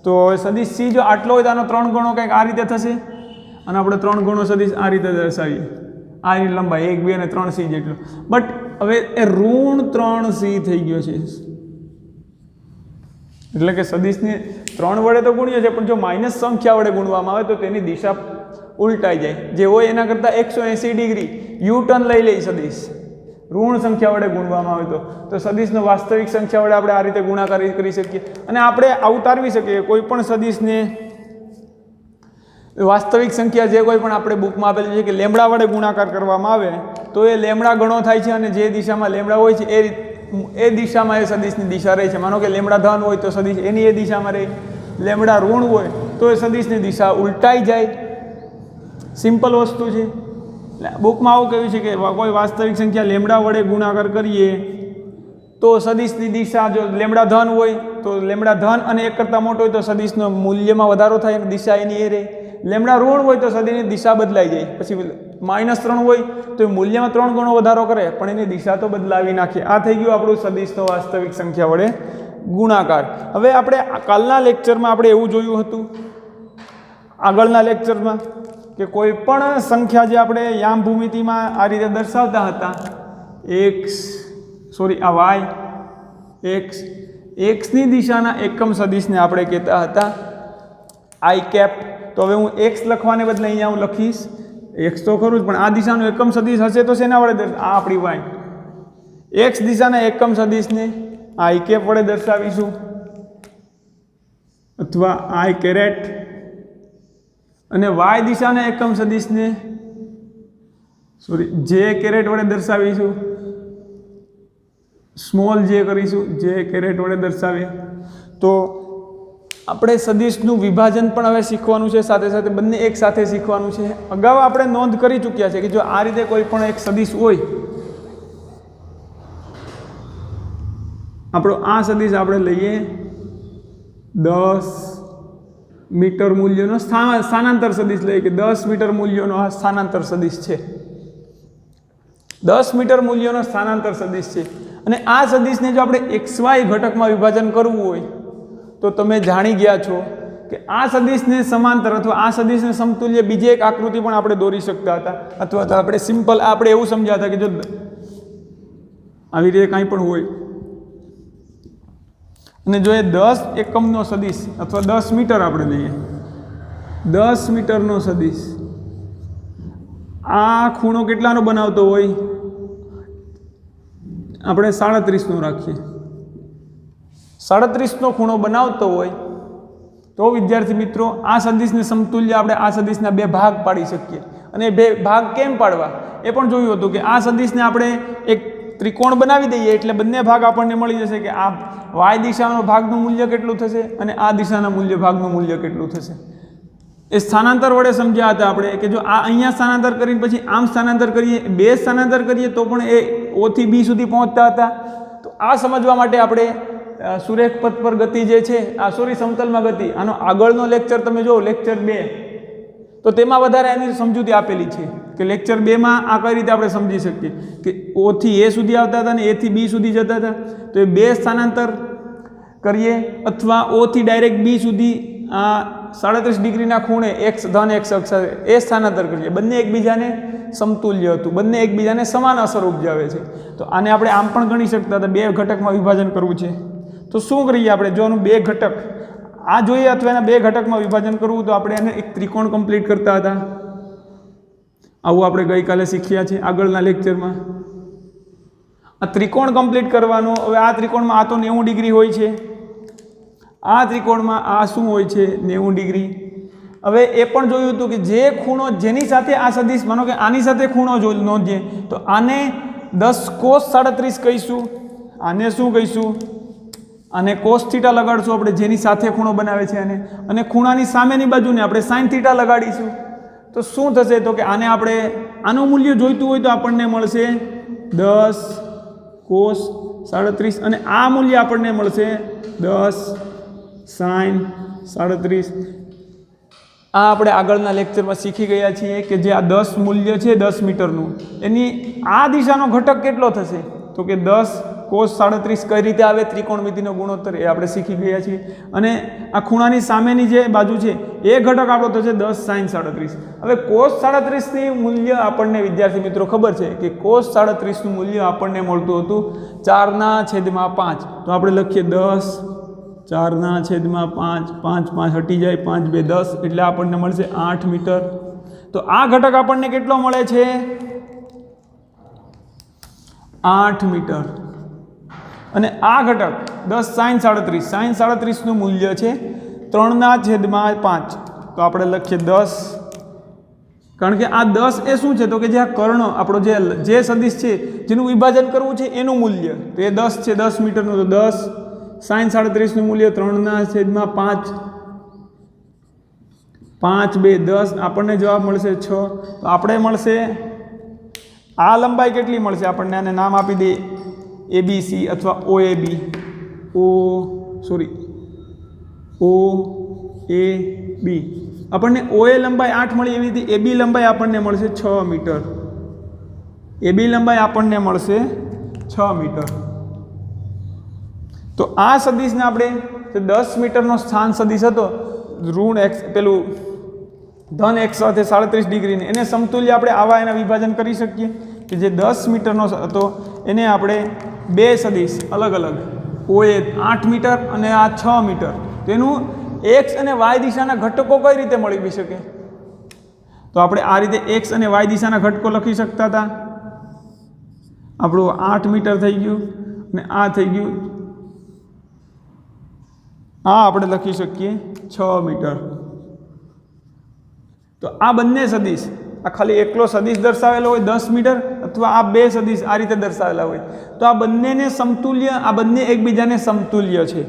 તો હવે સદિશ c જો આટલો હોય તો આનો 3 ગણો કંઈક આ રીતે થશે, અને આપણે 3 ગણો સદિશ આ રીતે દર્શાવીએ. આ લંબાઈ 1, 2 અને 3c જેટલું. બટ હવે એ ઋણ 3c થઈ ગયો છે, એટલે કે સદિશને 3 વડે તો ગુણીએ છે, પણ જો માઇનસ સંખ્યા વડે ગુણવામાં આવે તો તેની દિશા ઉલટાઈ જાય. જે હોય એના કરતાં 180 ડિગ્રી યુ ટર્ન લઈ લે સદિશ, ઋણ સંખ્યા વડે ગુણવામાં આવે તો સદિશનો વાસ્તવિક સંખ્યા વડે આપણે આ રીતે ગુણાકાર કરી શકીએ. અને આપણે અવતારવી શકીએ કોઈ પણ સદિશને વાસ્તવિક સંખ્યા જે કોઈ પણ આપણે બુકમાં આપેલી છે કે લેમડા વડે ગુણાકાર કરવામાં આવે તો એ લેમડા ગણો થાય છે, અને જે દિશામાં લેમડા હોય છે એ દિશામાં એ સદિશની દિશા રહે છે. માનો કે લેમડા ધન હોય તો સદિશ એની એ દિશામાં રહે, લેમડા ઋણ હોય તો એ સદિશની દિશા ઉલટાઈ જાય. સિમ્પલ વસ્તુ છે. બુકમાં આવું કહ્યું છે કે કોઈ વાસ્તવિક સંખ્યા લેમડા વડે ગુણાકાર કરીએ તો સદિશની દિશા, જો લેમડા ધન હોય તો લેમડા ધન અને 1 કરતાં મોટો હોય તો સદિશનો મૂલ્યમાં વધારો થાય અને દિશા એની એ રહે. લેમડા ઋણ હોય તો સદિશની દિશા બદલાઈ જાય. પછી -3 હોય તો એ મૂલ્યમાં 3 ગણો વધારો કરે, પણ એની દિશા તો બદલાવી નાખે. આ થઈ ગયું આપણું સદિશનો વાસ્તવિક સંખ્યા વડે ગુણાકાર. હવે આપણે કાલના લેક્ચરમાં આપણે એવું જોયું હતું, આગળના લેક્ચરમાં, કે કોઈ પણ સંખ્યા જે આપણે યામ ભૂમિતિમાં આ રીતે દર્શાવતા હતા, એક્સની દિશાના એકમ સદિશને આપણે કહેતા હતા આઈ કેપ. તો હવે હું એક્સ લખવાને બદલે અહીંયા હું લખીશ એક્સ તો ખરું જ, પણ આ દિશાનો એકમ સદિશ હશે તો શેના વડે આ આપણી વાય એક્સ દિશાના એકમ સદિશને આઈ કેપ વડે દર્શાવીશું, અથવા આઈ કેરેટ. અને વાય દિશાના એકમ સદિશને જે કેરેટ વડે દર્શાવીશું, સ્મોલ જે કરીશું, જે કેરેટ વડે દર્શાવીએ. તો આપણે સદિશનું વિભાજન પણ હવે શીખવાનું છે, સાથે સાથે બંને એક સાથે શીખવાનું છે. અગાઉ આપણે નોંધ કરી ચૂક્યા છે કે જો આ રીતે કોઈ પણ એક સદિશ હોય, આપણો આ સદિશ આપણે લઈએ 10 મીટર મૂલ્યનો સ્થાનાંતર સદિશ લઈએ કે 10 મીટર મૂલ્યનો આ સ્થાનાંતર સદિશ છે, 10 મીટર મૂલ્યનો સ્થાનાંતર સદિશ છે. અને આ સદિશને જો આપણે XY ઘટકમાં વિભાજન કરવું હોય તો તમે જાણી ગયા છો કે આ સદિશને સમાંતર અથવા આ સદિશને સમતુલ્ય બીજી એક આકૃતિ પણ આપણે દોરી શકતા હતા, અથવા તો આપણે સિમ્પલ આપણે એવું સમજ્યા હતા કે જો આવી રીતે કાંઈ પણ હોય અને જો એ 10 એકમનો સદિશ અથવા 10 મીટર આપણે લઈએ, 10 મીટરનો સદિશ આ ખૂણો કેટલાનો બનાવતો હોય? આપણે 37નો રાખીએ, 37નો ખૂણો બનાવતો હોય તો વિદ્યાર્થી મિત્રો આ સદિશને સમતુલ્ય આપણે આ સદિશના બે ભાગ પાડી શકીએ. અને બે ભાગ કેમ પાડવા એ પણ જોયું હતું કે આ સદિશને આપણે એક ત્રિકોણ બનાવી દઈએ એટલે બંને ભાગ આપણને મળી જશે કે આ વાય દિશાનો ભાગનું મૂલ્ય કેટલું થશે અને આ દિશાના ભાગનું મૂલ્ય કેટલું થશે. એ સ્થાનાંતર વડે સમજ્યા હતા આપણે કે જો આ અહીંયા સ્થાનાંતર કરીને પછી આમ સ્થાનાંતર કરીએ, બે સ્થાનાંતર કરીએ તો પણ એ O થી B સુધી પહોંચતા હતા. તો આ સમજવા માટે આપણે સુરેખ પથ પર ગતિ જે છે સમતલમાં ગતિ, આનો આગળનો લેક્ચર તમે જો લેક્ચર 2 તો તેમાં વધારે એની સમજૂતી આપેલી છે કે લેક્ચર 2માં આ કઈ રીતે આપણે સમજી શકીએ કે O થી A સુધી આવતા હતા અને A થી B સુધી જતા હતા. તો એ બે સ્થાનાંતર કરીએ અથવા O થી ડાયરેક્ટ B સુધી આ 37 ડિગ્રીના ખૂણે ધન x અક્ષ એ સ્થાનાંતર કરીએ. બંને એકબીજાને સમતુલ્ય હતું, બંને એકબીજાને સમાન અસર ઉપજાવે છે. તો આને આપણે આમ પણ ગણી શકતા હતા, બે ઘટકમાં વિભાજન કરવું છે તો શું કરીએ આપણે? જો આનું બે ઘટક આ જોઈએ અથવા એના બે ઘટકમાં વિભાજન કરવું તો આપણે એને એક ત્રિકોણ કમ્પ્લીટ કરતા હતા. આવું આપણે ગઈકાલે શીખ્યા છે આગળના લેક્ચરમાં. આ ત્રિકોણ કમ્પ્લીટ કરવાનો. હવે આ ત્રિકોણમાં આ તો 90 ડિગ્રી હોય છે, આ ત્રિકોણમાં આ શું હોય છે? 90 ડિગ્રી. હવે એ પણ જોયું હતું કે જે ખૂણો જેની સાથે આ સદિશ, માનો કે આની સાથે ખૂણો નોંધીએ તો આને 10 cos 37 કહીશું. આને શું કહીશું? આને cos થીટા લગાડશું આપણે, જેની સાથે ખૂણો બનાવે છે આને. અને ખૂણાની સામેની બાજુને આપણે sin થીટા લગાડીશું. તો શું થશે? તો કે આને આપણે આનું મૂલ્ય જોઈતું હોય તો આપણને મળશે 10 cos 37 અને આ મૂલ્ય આપણને મળશે 10 sin 37. આ આપણે આગળના લેક્ચરમાં શીખી ગયા છીએ કે જે આ 10 મૂલ્ય છે 10 મીટરનું, એની આ દિશાનો ઘટક કેટલો થશે? તો કે 10 cos 37 કઈ રીતે આવે ત્રિકોણમિતિનો ગુણોત્તર એ આપણે શીખી ગયા છીએ. અને આ ખૂણાની સામેની જે બાજુ છે એ ઘટક આપણો થશે 10 sin 37. હવે cos 37ની મૂલ્ય આપણને વિદ્યાર્થી મિત્રો ખબર છે કે cos 37નું મૂલ્ય આપણને મળતું હતું 4/5. તો આપણે લખીએ 10 4/5, 5 5 હટી જાય, 5 2 10 એટલે આપણને મળશે 8 મીટર. તો આ ઘટક આપણને કેટલો મળે છે? 8 મીટર. અને આ ઘટક 10 sin 37નું મૂલ્ય છે 3/5. તો આપણે લખીએ 10, કારણ કે આ 10 એ શું છે? તો કે જે આ કર્ણ આપણો જે સદિશ છે જેનું વિભાજન કરવું છે એનું મૂલ્ય, તો એ 10 છે 10 મીટરનું. તો 10 sin 37નું મૂલ્ય 3/5, 5 2 10 આપણને જવાબ મળશે 6. તો આપણે મળશે આ લંબાઈ કેટલી મળશે? આપણને આને નામ આપી દઈએ ABC અથવા OAB. OAB આપણને OA લંબાઈ 8 મળી, એવી રીતે AB લંબાઈ આપણને મળશે 6 મીટર. AB લંબાઈ આપણને મળશે 6 મીટર. તો આ સદિશને આપણે 10 મીટરનો સ્થાન સદિશ હતો, ઋણ x પેલું ધન x સાથે 37 ડિગ્રીને, એને સમતુલ્ય આપણે આવા એના વિભાજન કરી શકીએ કે જે 10 મીટરનો હતો એને આપણે બે સદિશ અલગ અલગ, OA 8 મીટર અને આ 6 મીટર, તેનું x અને y દિશાના ઘટકો કઈ રીતે મળી શકે? તો આપણે આ રીતે x અને y દિશાના ઘટકો લખી શકતા હતા. આપણું 8 મીટર થઈ ગયું અને આ થઈ ગયું, આ આપણે લખી શકીએ 6 મીટર. તો આ બંને સદિશ, આ ખાલી એકલો સદિશ દર્શાવેલો હોય 10 મીટર અથવા આ બે સદિશ આ રીતે દર્શાવેલા હોય તો આ બંનેને સમતુલ્ય, આ બંને એકબીજાને સમતુલ્ય છે,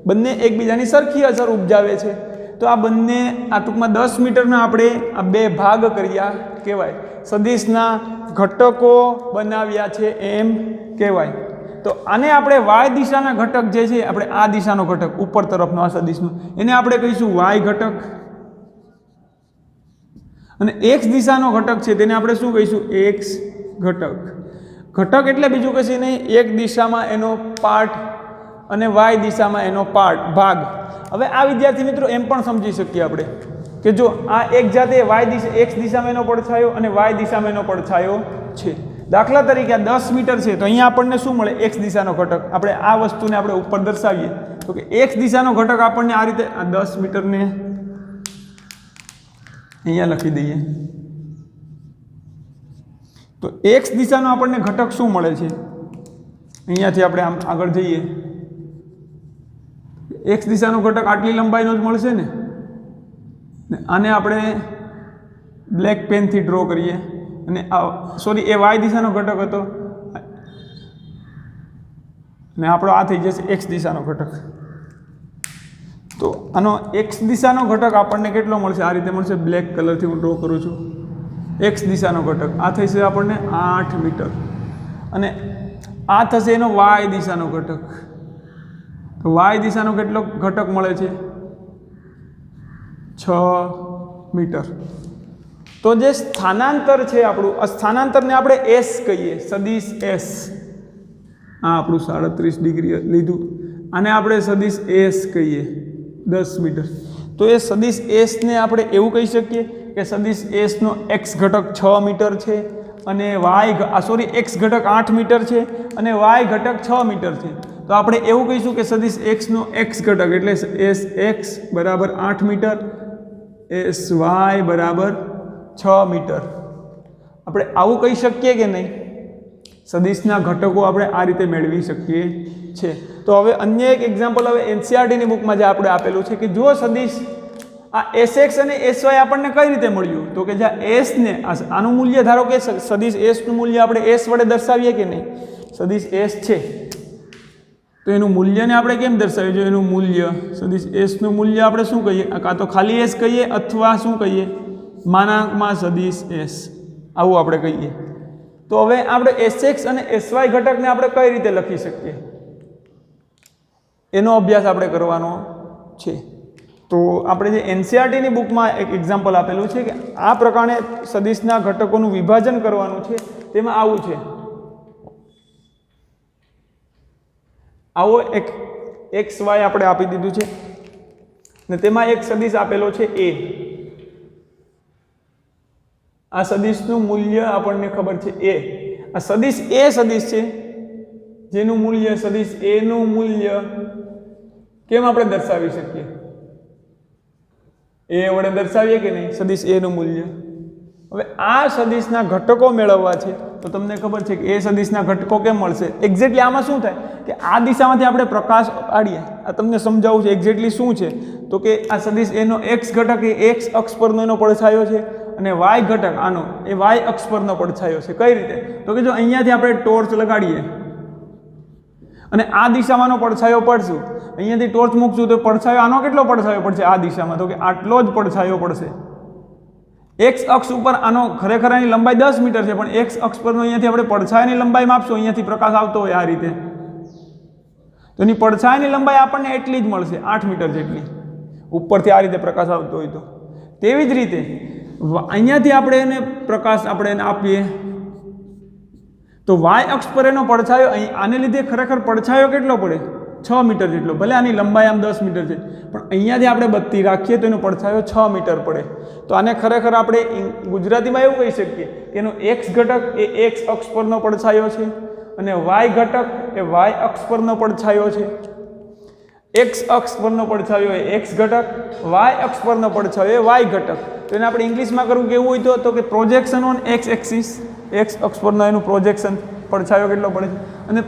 બંને એકબીજાની સરખી અસર ઉપજાવે છે. તો આ બંને આ ટૂંકમાં 10 મીટરના આપણે આ બે ભાગ કર્યા કહેવાય, સદિશના ઘટકો બનાવ્યા છે એમ કહેવાય. તો આને આપણે વાય દિશાના ઘટક જે છે, આપણે આ દિશાનો ઘટક ઉપર તરફનો આ સદિશનો, એને આપણે કહીશું વાય ઘટક. અને x દિશાનો ઘટક છે તેને આપણે શું કહીશું? x ઘટક. ઘટક એટલે બીજું કશું નહીં, એક દિશામાં એનો પાર્ટ અને y દિશામાં એનો ભાગ. હવે આ વિદ્યાર્થી મિત્રો એમ પણ સમજી શકીએ આપણે કે જો આ એક જાતે y દિશા x દિશામાં એનો પડછાયો અને y દિશામાં એનો પડછાયો છે, દાખલા તરીકે આ 10 મીટર છે તો અહીંયા આપણને શું મળે? x દિશાનો ઘટક. આપણે આ વસ્તુને આપણે ઉપર દર્શાવીએ તો કે x દિશાનો ઘટક આપણને આ રીતે આ 10 મીટરને અહીંયા લખી દઈએ તો x દિશાનો આપણને ઘટક શું મળે છે? અહીંયાથી આપણે આમ આગળ જઈએ, x દિશાનો ઘટક આટલી લંબાઈનો જ મળશે ને. આને આપણે બ્લેક પેનથી ડ્રો કરીએ અને સોરી એ y દિશાનો ઘટક હતો ને આપણો આ થઈ જશે x દિશાનો ઘટક. તો આનો x દિશાનો ઘટક આપણને કેટલો મળશે? આ રીતે મળશે. બ્લેક કલરથી હું ડ્રો કરું છું. x દિશાનો ઘટક આ થશે આપણને 8 મીટર અને આ થશે એનો y દિશાનો ઘટક. તો y દિશાનો કેટલો ઘટક મળે છે? 6 મીટર. તો જે સ્થાનાંતર છે આપણું, આ સ્થાનાંતરને આપણે s કહીએ, સદિશ s. આ આપણું 37 ડિગ્રી લીધું, આને આપણે સદિશ s કહીએ 10 મીટર. તો એ સદિશ s ને આપણે એવું કહી શકીએ કે સદિશ s નો x ઘટક 6 મીટર છે અને x ઘટક 8 મીટર છે અને y ઘટક 6 મીટર છે. તો આપણે એવું કહીશું કે સદિશ x નો x ઘટક એટલે sx બરાબર 8 મીટર, sy બરાબર 6 મીટર. આપણે આવું કહી શકીએ કે નહીં? સદિશના ઘટકો આપણે આ રીતે મેળવી શકીએ છે. તો હવે અન્ય એક એક્ઝામ્પલ હવે એનસીઈઆરટીની બુકમાં જે આપણે આપેલું છે કે જો સદિશ આ sx અને sy આપણને કઈ રીતે મળ્યું? તો કે જ્યાં s ને આનું મૂલ્ય ધારો કે સદિશ s નું મૂલ્ય આપણે s વડે દર્શાવીએ કે નહીં? સદિશ s છે તો એનું મૂલ્યને આપણે કેમ દર્શાવીએ? જો એનું મૂલ્ય સદિશ s નું મૂલ્ય આપણે શું કહીએ? કાં તો ખાલી s કહીએ અથવા શું કહીએ? માનાંકમાં સદિશ s, આવું આપણે કહીએ. તો હવે આપણે sx અને sy ઘટકને આપણે કઈ રીતે લખી શકીએ એનો અભ્યાસ આપણે કરવાનો છે. તો આપણે જે એનસીઈઆરટીની બુકમાં એક એક્ઝામ્પલ આપેલું છે કે આ પ્રકારે સદિશના ઘટકોનું વિભાજન કરવાનું છે. તેમાં આવું છે, આવો એક xy આપણે આપી દીધું છે ને તેમાં એક સદિશ આપેલો છે a. આ સદિશનું મૂલ્ય આપણને ખબર છે a. આ સદિશ a સદિશ છે જેનું મૂલ્ય સદિશ a નું મૂલ્ય કેમ આપણે દર્શાવી શકીએ? a વડે દર્શાવીએ કે નહીં સદિશ a નું મૂલ્ય? હવે આ સદિશના ઘટકો મેળવવા છે તો તમને ખબર છે કે એ સદિશના ઘટકો કેમ મળશે? એક્ઝેક્ટલી આમાં શું થાય કે આ દિશામાંથી આપણે પ્રકાશ પાડીએ. આ તમને સમજાવું છે એક્ઝેક્ટલી શું છે. તો કે આ સદિશ એનો x ઘટક એ x અક્ષ પરનો એનો પડછાયો છે અને y ઘટક આનો એ y અક્ષ પરનો પડછાયો છે. કઈ રીતે? તો કે જો અહીંયાથી આપણે ટોર્ચ લગાડીએ અને આ દિશામાંનો પડછાયો પડશું, અહીંયાથી ટોર્ચ મૂકશું તો પડછાયો આનો કેટલો પડછાયો પડશે આ દિશામાં? તો કે આટલો જ પડછાયો પડશે. x અક્ષ ઉપર આનો ખરેખર આની લંબાઈ 10 મીટર છે પણ x અક્ષ પરનો અહીંયાથી આપણે પડછાયાની લંબાઈ માપશું, અહીંયાથી પ્રકાશ આવતો હોય આ રીતે તો એની પડછાયાની લંબાઈ આપણને એટલી જ મળશે 8 મીટર જેટલી, ઉપરથી આ રીતે પ્રકાશ આવતો હોય તો. તેવી જ રીતે અહીંયાથી આપણે એને પ્રકાશ આપણે એને આપીએ તો y અક્ષ પર એનો પડછાયો આને લીધે ખરેખર પડછાયો કેટલો પડે? 6 મીટર જેટલો. ભલે આની લંબાઈ આમ 10 મીટર છે પણ અહીંયાથી આપણે બત્તી રાખીએ તો એનો પડછાયો 6 મીટર પડે. તો આને ખરેખર આપણે ગુજરાતીમાં એવું કહી શકીએ કે એનો x ઘટક એ x અક્ષ પરનો પડછાયો છે અને y ઘટક એ y અક્ષ પરનો પડછાયો છે. x અક્ષ પરનો પડછાયો એ x ઘટક, y અક્ષ પરનો પડછાયો એ y ઘટક. તો એને આપણે ઇંગ્લિશમાં કરવું કેવું હોય તો કે projection on x axis, x અક્ષ પરનો એનું પ્રોજેક્શન પડછાયો કેટલો પડે છે અને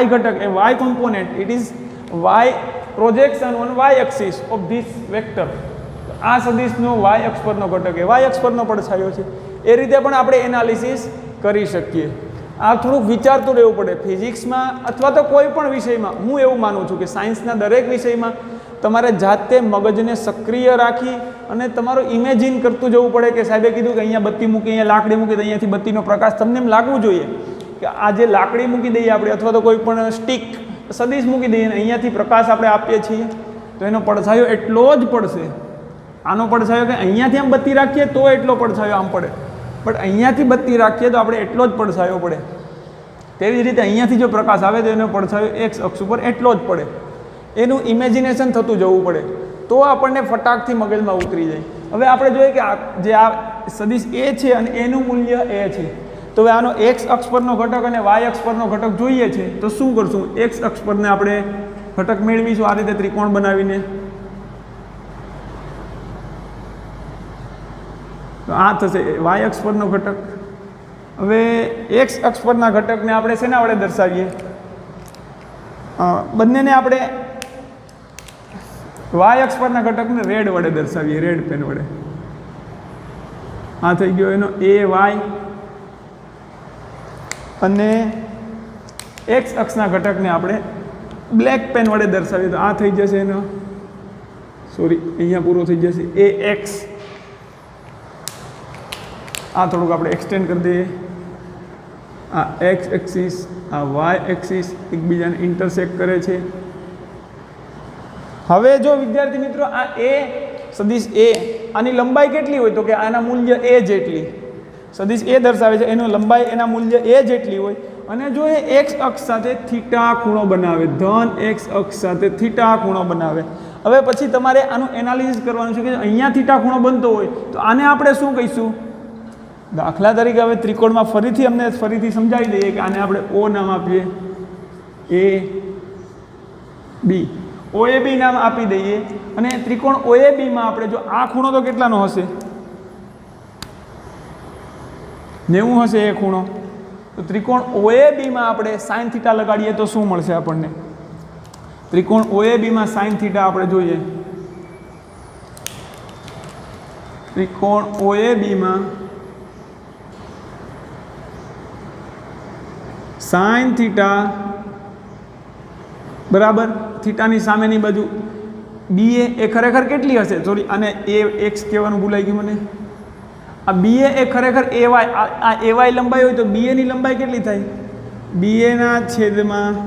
y ઘટક એ y component it is y projection on y axis of this vector. આ સદિશનો y અક્ષ પરનો ઘટક એ y અક્ષ પરનો પડછાયો છે. એ રીતે પણ આપણે એનાલિસિસ કરી શકીએ. આ થોડુંક વિચારતું રહેવું પડે. ફિઝિક્સમાં અથવા તો કોઈ પણ વિષયમાં હું એવું માનું છું કે સાયન્સના દરેક વિષયમાં તમારે જાતે મગજને સક્રિય રાખી અને તમારું ઇમેજિન કરતું જવું પડે કે સાહેબે કીધું કે અહીંયા બત્તી મૂકી, અહીંયા લાકડી મૂકી તો અહીંયાથી બત્તીનો પ્રકાશ તમને એમ લાગવું જોઈએ કે આ જે લાકડી મૂકી દઈએ આપણે અથવા તો કોઈ પણ સ્ટીક સદિશ મૂકી દઈએ અને અહીંયાથી પ્રકાશ આપણે આપીએ છીએ તો એનો પડછાયો એટલો જ પડશે. આનો પડછાયો કે અહીંયાથી આમ બત્તી રાખીએ તો એટલો પડછાયો આમ પડે, બટ અહીંયાથી બત્તી રાખીએ તો આપણે એટલો જ પડછાયો પડે. તેવી જ રીતે અહીંયાથી જો પ્રકાશ આવે તો એનો પડછાયો x અક્ષ ઉપર એટલો જ પડે. એનું ઇમેજિનેશન થતું જવું પડે તો આપણને ફટાકથી મગજમાં ઉતરી જાય. હવે આપણે જોઈએ કે જે આ સદિશ a છે અને એનું મૂલ્ય a છે તો હવે આનો એક્સ અક્ષ પરનો ઘટક અને વાય અક્ષ પરનો ઘટક જોઈએ છે તો શું કરશું? એક્સ અક્ષ પરને આપણે ઘટક મેળવીશું આ રીતે ત્રિકોણ બનાવીને. તો આ થશે વાય અક્ષ પરનો ઘટક. હવે એક્સ અક્ષ પરના ઘટકને આપણે શેના વડે દર્શાવીએ? બંનેને આપણે વાય અક્ષ પરના ઘટકને રેડ વડે દર્શાવીએ, રેડ પેન વડે. આ થઈ ગયો એનો એ વાય, અને એક્સ અક્ષના ઘટકને આપણે બ્લેક પેન વડે દર્શાવીએ તો આ થઈ જશે એનો, સોરી અહીંયા પૂરો થઈ જશે એ એક્સ. આ થોડુંક આપણે એક્સટેન્ડ કરી દઈએ. આ એક્સ એક્સિસ આ વાય એક્સિસ એકબીજાને ઇન્ટરસેક્ટ કરે છે. હવે જો વિદ્યાર્થી મિત્રો આ એ સદિશ એ આની લંબાઈ કેટલી હોય તો કે આના મૂલ્ય એ જેટલી, સદિશ એ દર્શાવે છે એનું લંબાઈ એના મૂલ્ય એ જેટલી હોય, અને જો એ એક્સ અક્ષ સાથે થીટા ખૂણો બનાવે, ધન એક્સ અક્ષ સાથે થીટા ખૂણો બનાવે. હવે પછી તમારે આનું એનાલિસિસ કરવાનું છે કે અહીંયા થીટા ખૂણો બનતો હોય તો આને આપણે શું કહીશું? દાખલા તરીકે હવે ત્રિકોણમાં ફરીથી સમજાવી દઈએ કે આને આપણે ઓ નામ આપીએ, એ બી, OAB નામ આપી દઈએ. અને ત્રિકોણ OABમાં આપણે જો આ ખૂણો તો કેટલાનો હશે? 90 હશે એ ખૂણો. તો ત્રિકોણ OABમાં આપણે સાઇન થીટા લગાડીએ તો શું મળશે આપણને? ત્રિકોણ OABમાં સાઇન થીટા આપણે જોઈએ. ત્રિકોણ OABમાં સાઇન થીટા બરાબર થીટાની સામેની બાજુ BA એ ખરેખર કેટલી હશે? સોરી, આને એ એક્સ કહેવાનું ભૂલાઈ ગયું મને. આ BA એ ખરેખર AY, આ AY લંબાઈ હોય તો BA ની લંબાઈ કેટલી થાય? BA ના છેદમાં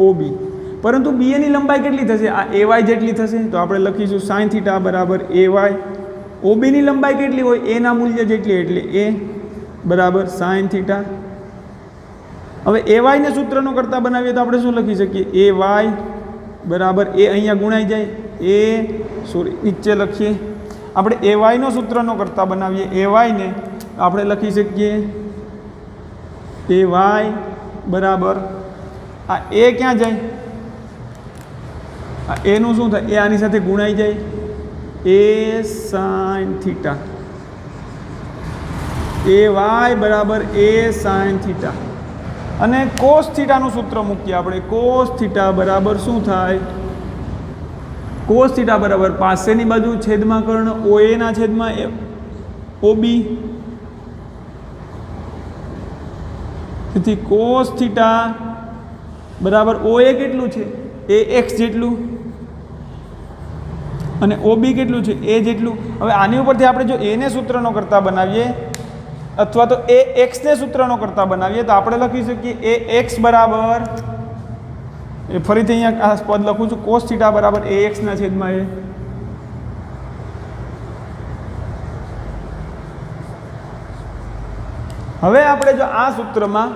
OB. પરંતુ BA ની લંબાઈ કેટલી થશે? આ AY જેટલી થશે. તો આપણે લખીશું સાઇન થીટા બરાબર AY. OB ની લંબાઈ કેટલી હોય? A ના મૂલ્ય જેટલી, એટલે A બરાબર સાઇન થીટા. હવે AY ને સૂત્રનો કરતા બનાવીએ તો આપણે શું લખી શકીએ? AY બરાબર એ અહીંયા ગુણાઈ જાય, નીચે લખીએ. આપણે AY નો સૂત્રનો કરતા બનાવીએ AY ને આપણે લખી શકીએ AY બરાબર આ એ ક્યાં જાય? આ એ નું શું થાય? એ આની સાથે ગુણાઈ જાય, A સાઇન થીટા. AY બરાબર A સાઇન થીટા. અને કોસ થીટાનું સૂત્ર મૂકીએ આપણે. કોસ થીટા બરાબર શું થાય? કોસ થીટા બરાબર પાસેની બાજુ છેદમાં કર્ણ OA ના છેદમાં OB. તેથી કોસ થીટા બરાબર OA કેટલું છે? AX જેટલું, અને OB કેટલું છે? A જેટલું. હવે આની ઉપરથી આપણે જો A ને સૂત્રનો કરતા બનાવીએ અથવા તો AX ને સૂત્રનો કરતા બનાવીએ તો આપણે લખી શકીએ AX બરાબર, એ ફરીથી અહીંયા આ પદ લખું છું, કોસ થીટા બરાબર AX ના છેદમાં A. હવે આપણે જો આ સૂત્રમાં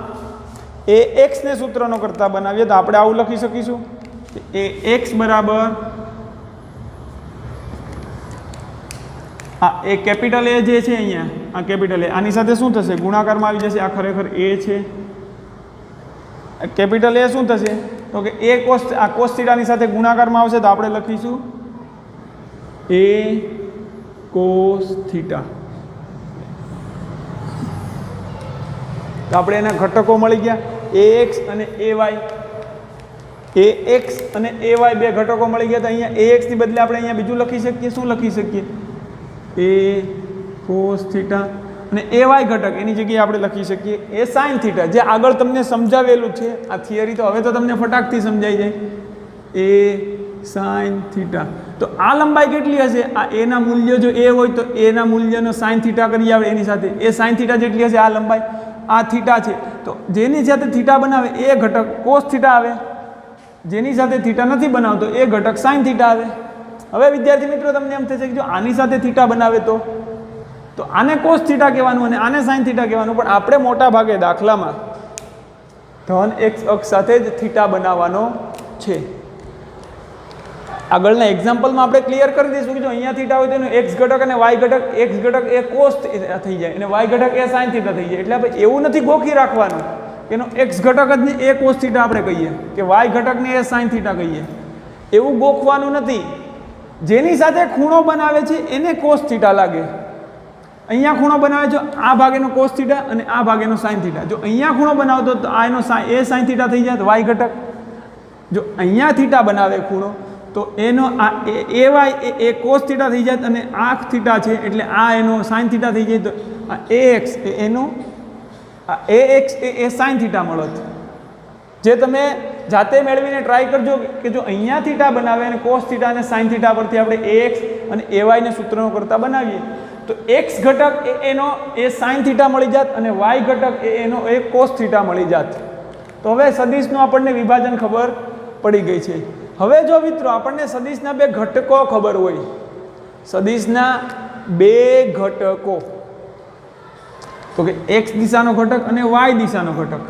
AX ને સૂત્રનો કરતા બનાવીએ તો આપણે આવું લખી શકીશું AX બરાબર આ એ કેપિટલ A જે છે અહીંયા, આ કેપિટલ A આની સાથે શું થશે? ગુણાકારમાં આવી જશે. આ ખરેખર A છે. કેપિટલ A શું થશે? તો કે આ કોસ થીટાની સાથે ગુણાકારમાં આવશે તો આપણે લખીશું A કોસ થીટા. તો આપણે એના ઘટકો મળી ગયા AX અને AY. AX અને AY બે ઘટકો મળી ગયા. તો અહીંયા AX ની બદલે આપણે અહીંયા બીજું લખી શકીએ. શું લખી શકીએ? A cos theta. અને AY ઘટક એની જગ્યાએ આપણે લખી શકીએ A સાઇન થીટા, જે આગળ તમને સમજાવેલું છે. આ થિયરી તો હવે તો તમને ફટાકથી સમજાઈ જાય. A sine theta. તો આ લંબાઈ કેટલી હશે? આ A ના મૂલ્ય જો A હોય તો A ના મૂલ્યનો સાઇન થીટા કરી આવે એની સાથે A સાઇન થીટા જેટલી હશે આ લંબાઈ. આ થીટા છે તો જેની સાથે થીટા બનાવે એ ઘટક કોસ થીટા આવે, જેની સાથે થીટા નથી બનાવતો એ ઘટક સાઇન થીટા આવે. હવે વિદ્યાર્થી મિત્રો તમને એમ થશે કે જો આની સાથે થીટા બનાવે તો આને કોસ થીટા કહેવાનું અને આને સાઇન થીટા કહેવાનું, પણ આપણે મોટા ભાગે દાખલામાં ધન એક્સ અક્ષ સાથે જ થીટા બનાવવાનો છે. આગળના એક્ઝામ્પલમાં આપણે ક્લિયર કરી દઈશું કે જો અહીંયા થીટા હોય તો એનો એક્સ ઘટક અને વાય ઘટક, એક્સ ઘટક એ કોસ થઈ જાય અને વાય ઘટક એ સાઇન થીટા થઈ જાય. એટલે આપણે એવું નથી ગોખી રાખવાનું એનો એક્સ ઘટક જ ને એ કોસ થીટા આપણે કહીએ કે વાય ઘટકને એ સાઇન થીટા કહીએ, એવું ગોખવાનું નથી. જેની સાથે ખૂણો બનાવે છે એને કોસ થીટા લાગે. અહીંયા ખૂણો બનાવે છે આ ભાગ એનો કોસ થીટા અને આ ભાગ એનો સાઇન થીટા. જો અહીંયા ખૂણો બનાવતો તો આ એનો એ સાઇન થીટા થઈ જાય તો વાય ઘટક. જો અહીંયા થીટા બનાવે ખૂણો તો એનો આ A Y A cos theta થઈ જાય અને આ થીટા છે એટલે આ એનો સાઇન થીટા થઈ જાય તો આ એ એક્સ એનો એ એક્સ એ સાઇન થીટા મળત. જે તમે જાતે મેળવીને ટ્રાય કરજો કે જો અહીંયા થીટા બનાવે અને કોસ થીટા અને સાઇન થીટા પરથી આપણે એ એક્સ અને એ વાયને સૂત્રનો કરતા બનાવીએ તો એક્સ ઘટક એનો એ સાઇન થીટા મળી જાત અને વાય ઘટક એનો એ કોસ થીટા મળી જાત. તો હવે સદિશનું આપણને વિભાજન ખબર પડી ગઈ છે. હવે જો મિત્રો આપણને સદિશના બે ઘટકો ખબર હોય, સદિશના બે ઘટકો તો કે એક્સ દિશાનો ઘટક અને વાય દિશાનો ઘટક,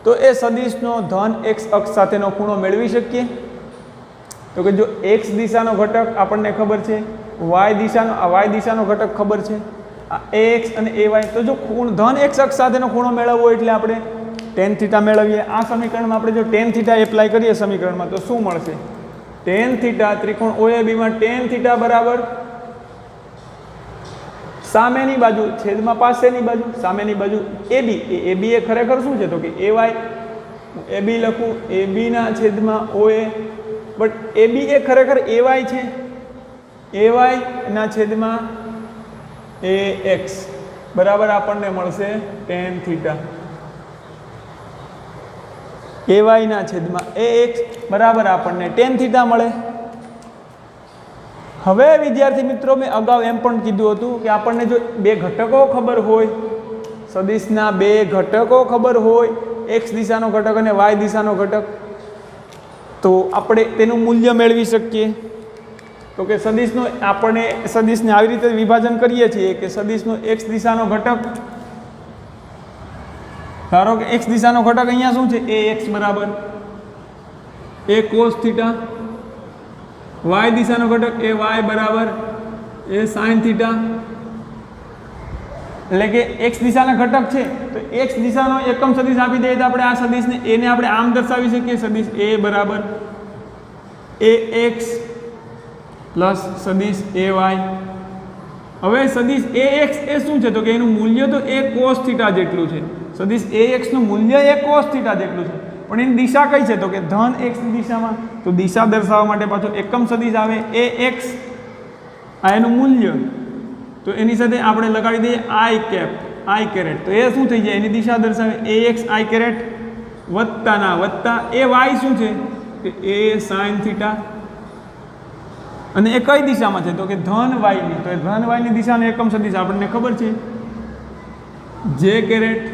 તો એ સદિશનો ધન એક્સ અક્ષ સાથેનો ખૂણો મેળવી શકીએ. તો કે જો એક્સ દિશાનો ઘટક આપણને ખબર છે, વાય દિશાનો ઘટક ખબર છે, આ એક્સ અને એ વાય, તો જો ધન એક્સ અક્ષ સાથેનો ખૂણો મેળવવો હોય એટલે આપણે ટેન થીટા મેળવીએ. આ સમીકરણમાં આપણે જો ટેન થીટા એપ્લાય કરીએ સમીકરણમાં તો શું મળશે? ટેન થીટા ત્રિકોણ OABમાં ટેન થીટા બરાબર સામેની બાજુ છેદમાં પાસેની બાજુ, સામેની બાજુ AB. AB એ ખરેખર શું છે? તો કે AY. AB લખું AB ના છેદમાં OA, બટ AB એ ખરેખર AY છે. AY ના છેદમાં AX બરાબર આપણને મળશે ટેન થીટા. AY ના છેદમાં AX બરાબર આપણને ટેન થીટા મળે. હવે વિદ્યાર્થી મિત્રો મેં અગાઉ એમ પણ કીધું હતું કે આપણને જો બે ઘટકો ખબર હોય, સદિશના બે ઘટકો ખબર હોય, એક્સ દિશાનો ઘટક અને વાય દિશાનો ઘટક, તો આપણે તેનું મૂલ્ય મેળવી શકીએ. તો કે સદિશનો આપણે સદિશને આવી રીતે વિભાજન કરીએ છીએ કે સદિશનો એક્સ દિશાનો ઘટક, ધારો કે એક્સ દિશાનો ઘટક અહીંયા શું છે? એ એક્સ બરાબર એ કોસ થીટા, વાય દિશાનો ઘટક એ વાય બરાબર એ સાઇન થીટા. એટલે કે એક્સ દિશાના ઘટક છે તો એક્સ દિશાનો એકમ સદિશ આપી દઈએ તો આપણે આ સદિશને એને આપણે આમ દર્શાવી શકીએ, સદિશ એ બરાબર એ એક્સ પ્લસ સદિશ એ વાય. હવે સદિશ એ એક્સ એ શું છે? તો કે એનું મૂલ્ય તો એ કોસ થીટા જેટલું છે. સદિશ એ એક્સનું મૂલ્ય એ કોસ થીટા જેટલું છે, પણ એની દિશા કઈ છે? તો કે ધન એક્સની દિશામાં. તો દિશા દર્શાવવા માટે પાછો એકમ સદિશ આવે એ એક્સ, આ એનું મૂલ્ય. તો એની સાથે આપણે લગાડી દઈએ આઈ કેરેટ. તો એ શું થઈ જાય? એની દિશા દર્શાવે એ એક્સ આઈ કેરેટ વત્તાના વત્તા એ વાય શું છે? કે એ સાઇન થીટા. અને એ કઈ દિશામાં છે? તો કે ધન વાયની. તો એ ધન વાયની દિશાનો એકમ સદિશ આપણને ખબર છે જે કેરેટ.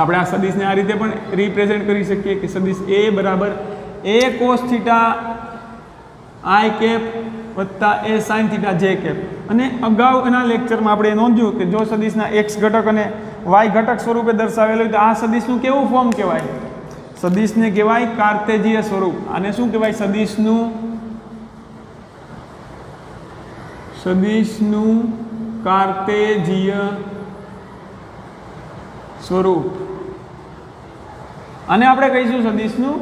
આપણે આ સદિશને આ રીતે પણ રિપ્રેઝેન્ટ કરી શકીએ કે સદિશ એ બરાબર એ કોસ થીટા આઈ કેપ વત્તા એ સાઇન થીટા જે કેપ. અને અગાઉના લેક્ચરમાં આપણે નોંધ્યું કે જો સદિશના એક્સ ઘટક અને વાય ઘટક સ્વરૂપે દર્શાવેલું હોય તો આ સદિશનું કેવું ફોર્મ કહેવાય? સદિશને કહેવાય કાર્તેજીય સ્વરૂપ. આને શું કહેવાય? સદિશનું કાર્તેજીય સ્વરૂપ. અને આપણે કહીશું સદિશનું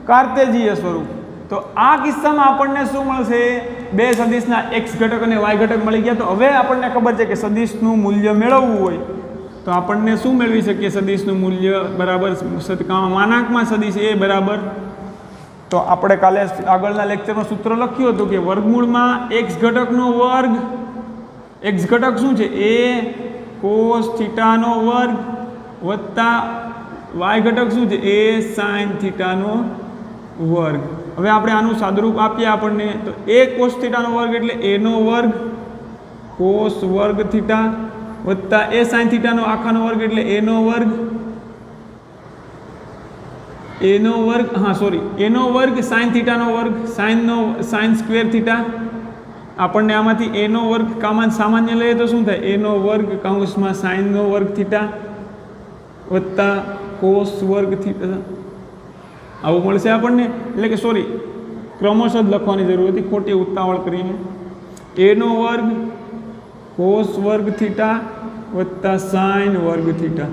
કાર્તેજીય સ્વરૂપ. તો આ કિસ્સામાં આપણને શું મળશે? બે સદિશના એક્સ ઘટક અને વાય ઘટક મળી ગયા. તો હવે આપણને ખબર છે કે સદિશનું મૂલ્ય મેળવવું હોય તો આપણને શું મેળવી શકીએ? સદિશનું મૂલ્ય બરાબર માનાંકમાં સદિશ એ બરાબર, તો આપણે કાલે આગળના લેક્ચરમાં સૂત્ર લખ્યું હતું કે વર્ગમૂળમાં એક્સ ઘટકનો વર્ગ, એક્સ ઘટક શું છે? એ કોસ થીટાનો વર્ગ વત્તા વાય ઘટક શું છે? એ સાઇન થીટાનો વર્ગ. હવે આપણે આનું સાદુરૂપ આપીએ આપણને તો એ કોસ થીટાનો વર્ગ એટલે એનો વર્ગ કોસ વર્ગ થીટા વત્તા એ સાઇન થીટાનો આખાનો વર્ગ એટલે એનો વર્ગ એનો વર્ગ સાઇન થીટાનો વર્ગ સાઇન સ્ક્વેર થીટા. આપણને આમાંથી એનો વર્ગ સામાન્ય લઈએ તો શું થાય? એનો વર્ગ કૌંસમાં સાઇનનો વર્ગ થીટા વત્તા કોસ વર્ગ થીટા આવું મળશે આપણને. એટલે કે સોરી, ક્રમશઃ જ લખવાની જરૂર હતી, ખોટી ઉતાવળ કરીને. એનો વર્ગ કોસ વર્ગ થીટા વત્તા સાઇન વર્ગ થીટા.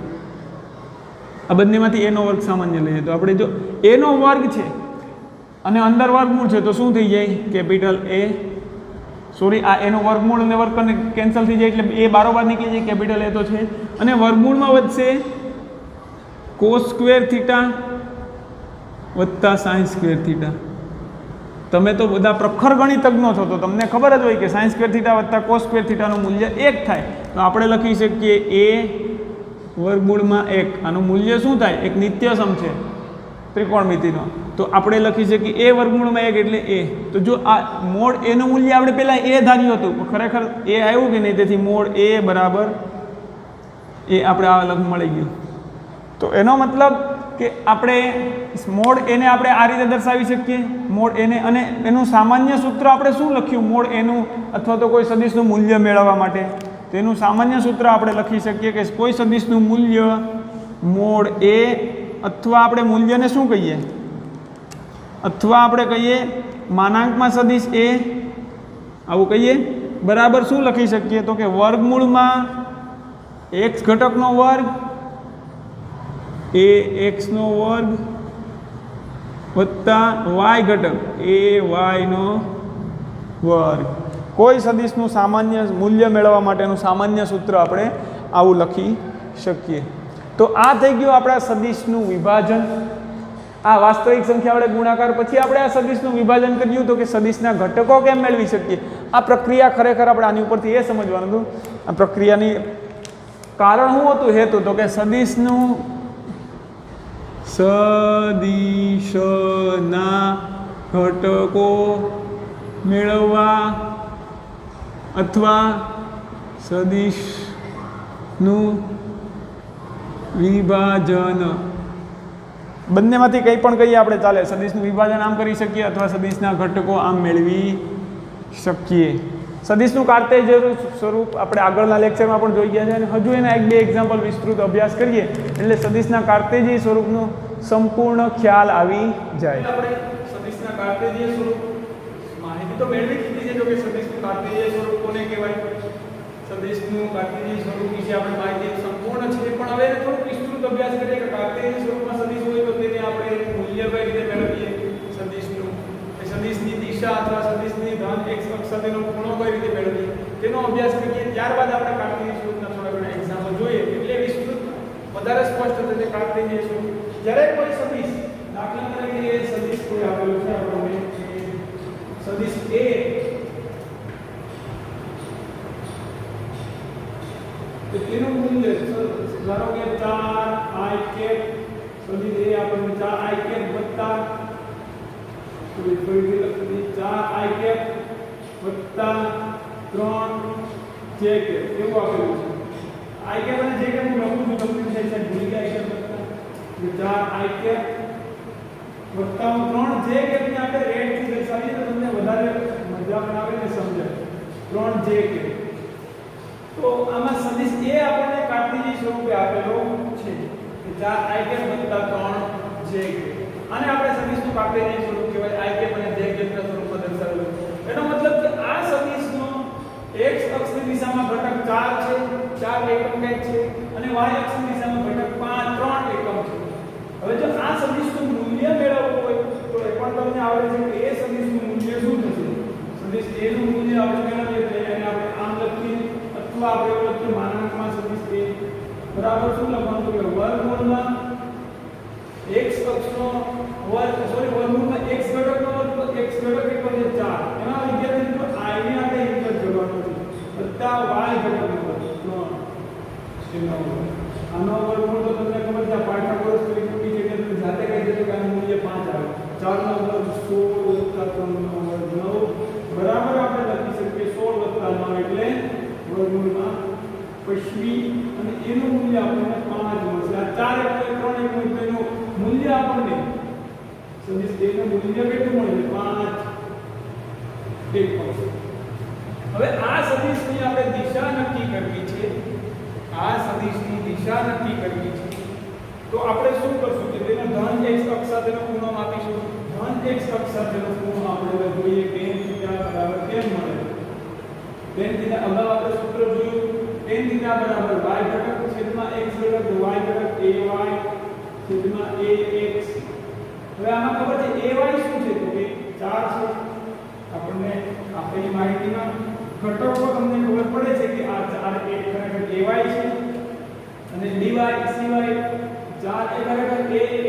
આ બંનેમાંથી એનો વર્ગ સામાન્ય લઈએ તો આપણે જો એનો વર્ગ છે અને અંદર વર્ગમૂળ છે તો શું થઈ જાય? કેપિટલ એ, સોરી આ એનો વર્ગમૂળ અને વર્ગ કેન્સલ થઈ જાય એટલે એ બારોબાર નીકળી જાય, કેપિટલ એ તો છે. અને વર્ગમૂળમાં વધશે કોસ સ્ક્વેર થીટા વત્તા સાઇન સ્ક્વેર થીટા. તમે તો બધા પ્રખર ગણિતજ્ઞો છો તો તમને ખબર જ હોય કે સાઇન સ્ક્વેર થીટા વત્તા કોસ સ્ક્વેર થીટાનું મૂલ્ય 1 થાય. તો આપણે લખી શકીએ એ વર્ગમૂળમાં 1. આનું મૂલ્ય શું થાય? એક નિત્યસમ છે ત્રિકોણમિતિનો, તો આપણે લખી શકીએ એ વર્ગમૂળમાં 1 એટલે એ. તો જો આ મોડ એનું મૂલ્ય આપણે પહેલાં એ ધાર્યું હતું, ખરેખર એ આવ્યું કે નહીં, તેથી મોડ એ બરાબર એ આપણે આ લખ મળી ગયું. તો એનો મતલબ કે આપણે મોડ એને આપણે આ રીતે દર્શાવી શકીએ, મોડ એને. અને એનું સામાન્ય સૂત્ર આપણે શું લખ્યું? મોડ એનું અથવા તો કોઈ સદિશનું મૂલ્ય મેળવવા માટે તેનું સામાન્ય સૂત્ર આપણે લખી શકીએ કે કોઈ સદિશનું મૂલ્ય મોડ એ, અથવા આપણે મૂલ્યને શું કહીએ? અથવા આપણે કહીએ માનાંકમાં સદિશ એ, આવું કહીએ, બરાબર શું લખી શકીએ? તો કે વર્ગમૂળમાં એક્સ ઘટકનો વર્ગ એ એક્સનો વર્ગ વત્તા વાય ઘટક એ વાયનો વર્ગ. કોઈ સદિશનું સામાન્ય મૂલ્ય મેળવવા માટેનું સામાન્ય સૂત્ર આપણે આવું લખી શકીએ. તો આ થઈ ગયું આપણા સદિશનું વિભાજન. આ વાસ્તવિક સંખ્યા વડે ગુણાકાર પછી આપણે આ સદિશનું વિભાજન કર્યું તો કે સદિશના ઘટકો કેમ મેળવી શકીએ. આ પ્રક્રિયા ખરેખર આપણે આની ઉપરથી એ સમજવાનું હતું. આ પ્રક્રિયાની કારણ શું હતું, હેતુ? તો કે સદિશના ઘટકો મેળવવા અથવા સદિશનું વિભાજન, બંનેમાંથી કંઈ પણ કહીએ આપણે ચાલે. સદિશનું વિભાજન આમ કરી શકીએ અથવા સદિશના ઘટકો આમ મેળવી શકીએ. સદિશનું કાર્તેય સ્વરૂપ આપણે આગળના લેક્ચરમાં પણ જોઈ ગયા છે અને હજુ એના 1-2 એક્ઝામ્પલ વિસ્તૃત અભ્યાસ કરીએ એટલે સદિશના કાર્તેય સ્વરૂપનું સંપૂર્ણ ખ્યાલ આવી જાય. આપણે સદિશના કાર્તેય સ્વરૂપ માહિતી તો મેળવી દીધી છે, જો કે સદિશનું કાર્તેય સ્વરૂપ કોને કહેવાય, સદિશનું કાર્તેય સ્વરૂપ વિશે આપણે માહિતી સંપૂર્ણ છે. પણ હવે થોડું વિસ્તૃત અભ્યાસ કરીએ કે કાર્તેય સ્વરૂપમાં સદિશ હોય તો તેને આપણે મૂલ્ય કઈ રીતે મેળવીએ સદિશનું, સદિશની દિશા અથવા સદિશની ધન x અક્ષ સાથેનો ખૂણો કઈ રીતે મેળવીએ તેનો અભ્યાસ કરીએ. ત્યારબાદ આપણે કાર્તેય સ્વરૂપના થોડા ઘણા એક્ઝામ્પલ જોઈએ એટલે વિસ્તૃત વધારે સ્પષ્ટ થશે કાર્તેય સ્વરૂપ. જ્યારે કોઈ સદિશ, દાખલા તરીકે એ સદિશ કોઈ આપેલો છે આપણને, સદિશ a તો તેનું મૂલ્ય ધારો કે 4i કેપ, સદિશ a આપણને 4i કેપ વત્તા 4i કેપ વત્તા 3j કેપ એવું આપેલું છે. i કેપ અને j કેપ હું લખું છું, તમને થાય છે ભૂલી ગયા. i કેપ વત્તા 4i કેપ વત્તા 3j કેપ ને આપણે રેડ થી દર્શાવીએ તો તમને વધારે મજા પણ આવે ને સમજાય. 3j cap. તો આમાં સદિશ a આપણને કાર્તેય સ્વરૂપે આપેલો છે કે 4i કેપ વત્તા 3j કેપ. આને આપણે સદિશનું કાર્તેય સ્વરૂપ કહેવાય. i કેપ અને j કેપના સ્વરૂપમાં દર્શાવેલું. એનો મતલબ કે આ સદિશનો x અક્ષની દિશામાં ઘટક 4 છે, 4 એકમ કંઈક છે, અને y અક્ષની દિશામાં ઘટક 3 એકમ છે. હવે જો આ સદિશનું મૂલ્ય મેળવવું હોય તો એ પણ તમને આવડે છે કે એ સદિશનું મૂલ્ય શું થશે. સદિશ a નું મૂલ્ય આપણે મેળવીએ તો એને આપણે આમ લખીએ અથવા આપણે લખીએ માનાંકમાં સદિશ a બરાબર શું લખવાનું તો કે વર્ગમૂળમાં x અક્ષનો વર્ગ, સોરી વર્ગમૂળમાં x ઘટકનો વર્ગ, x ઘટક એટલે 4. એમાં વિદ્યાર્થી મિત્રો i ને આપણે ઇન્ટર કરવાનું છે વત્તા y ઘટકનો વર્ગ 3. આનો વર્ગમૂળ તો તમને ખબર છે, પાયથાગોરસ ત્રિકોણની છે એટલે જાતે કહી દેજો કે આનું મૂલ્ય 5 આવે. 4 નો વર્ગ 16 વત્તા 3 નો વર્ગ 9 બરાબર આપણે લખી શકીએ 16 વત્તા 9 એટલે વર્ગમૂળમાં 25 અને એનું મૂલ્ય આપણને 5 મળશે. આ 4 એટલે 3 એકમ એનું મૂલ્ય આપણને સદિશ a નું મૂલ્ય કેટલું મળે? 5 એકમ. હવે આ સદિશની આપણે દિશા નક્કી કરવી છે. આ સદિશની દિશા નક્કી કરવી છે. તો આપણે શું કરશું કે તેનો ધન x અક્ષ સાથેનો ખૂણો માપીશું. ધન x અક્ષ સાથેનો ખૂણો આપણે જોઈએ tan θ બરાબર કેમ મળે. tan θ અગાઉ આપણે સૂત્ર જોયું tan θ બરાબર y ઘટક છેદમાં x ઘટક y ઘટક ay છેદમાં ax. હવે આમાં ખબર છે ay શું છે તો કે 4 છે. આપણને આપેલી માહિતીમાં ઘટકો તમને ખબર પડે છે કે આ 4 એક ખરેખર ay છે અને dy cy 4 એ ખરેખર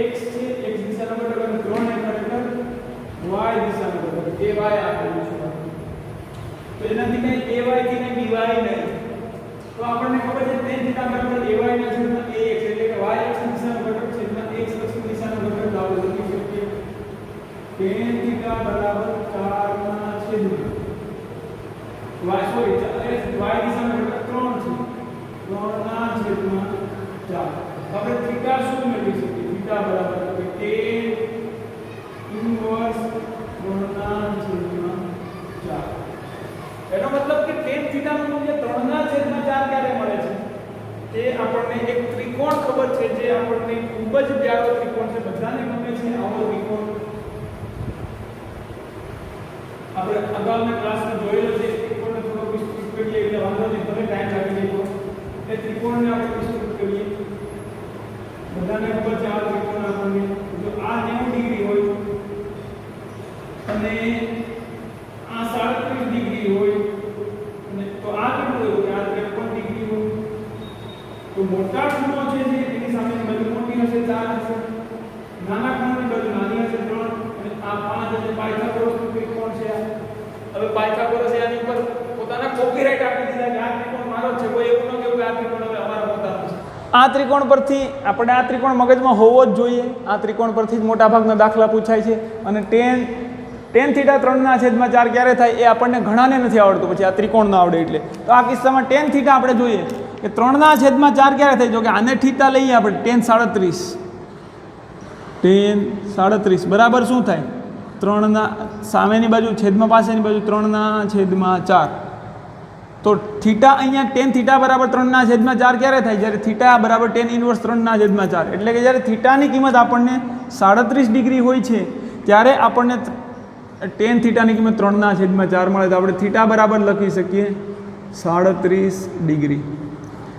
ax છે x દિશાનો ઘટક અને 3 એ ખરેખર y દિશાનો ઘટક ay આપેલું છે. તો એનાથી કઈ ay થી કઈ dy નહીં. તો આપણને ખબર છે tan θ બરાબર ay ના છેદમાં ax એટલે કે y અક્ષ દિશાનો ઘટક છેદમાં x અક્ષ દિશાનો ઘટક આપણે લખી શકીએ. tan θ બરાબર 4 ના છેદમાં y સોરી y દિશાનો ઘટક 3 છે 3 ના છેદમાં 4. આપણે થીટા શું મેળવી શકીએ. થીટા બરાબર કે tan ઇન્વર્સ 3 ના છેદમાં 4. એનો મતલબ કે tan થીટા નું મૂલ્ય 3 ના છેદમાં 4 ક્યારે મળે છે. તે આપણને એક ત્રિકોણ ખબર છે જે આપણને ખૂબ જ પ્યારો ત્રિકોણ છે, બધાને ગમે છે આવો ત્રિકોણ. આપણે અગાઉના ક્લાસમાં જોયેલો છે. ત્રિકોણને થોડો વિસ્તૃત કરીએ એટલે વાંધો નહીં, તમે ટાઈમ લાગી જાય તો એ ત્રિકોણને આપણે વિસ્તૃત કરીએ. બધાને ખબર છે આ ત્રિકોણ આપણને જો આ 90 ડિગ્રી હોય અને આ 37 ડિગ્રી હોય અને તો આ કેટલું હોય આ 53 ડિગ્રી હોય. તો મોટા ખૂણો છે જે એની સામેની બાજુ મોટી હશે 4 હશે, નાના ખૂણાની બાજુ નાની હશે 3 અને આ 5 હશે. પાયથાગોરસનું ત્રિકોણ છે આ. હવે પાયથાગોરસે આની ઉપર પોતાના કોપીરાઈટ આપી દીધા કે આ ત્રિકોણ મારો છે. કોઈ એવું ન કહેવું કે આ ત્રિકોણ હવે અમારો પોતાનો છે. આ ત્રિકોણ પરથી આપણે આ ત્રિકોણ મગજમાં હોવો જ જોઈએ. આ ત્રિકોણ પરથી જ મોટા ભાગના દાખલા પૂછાય છે. અને tan θ 3 ના છેદમાં 4 ક્યારે થાય એ આપણને ઘણાને નથી આવડતું, પછી આ ત્રિકોણ ન આવડે એટલે. તો આ કિસ્સામાં tan θ આપણે જોઈએ કે 3 ના છેદમાં 4 ક્યારે થાય. જો કે આને થીટા લઈએ આપણે tan 37 બરાબર શું થાય 3 ના સામેની બાજુ છેદમાં પાસેની બાજુ 3 ના છેદમાં 4. તો થીટા અહીંયા tan θ બરાબર 3 ના છેદમાં 4 ક્યારે થાય જ્યારે થીટા બરાબર tan ઇન્વર્સ 3 ના છેદમાં 4. એટલે કે જ્યારે થીટાની કિંમત આપણને 37 ડિગ્રી હોય છે ત્યારે આપણને tan થીટાની કિંમત 3 ના છેદમાં 4 મળે. તો આપણે થીટા બરાબર લખી શકીએ 37 ડિગ્રી.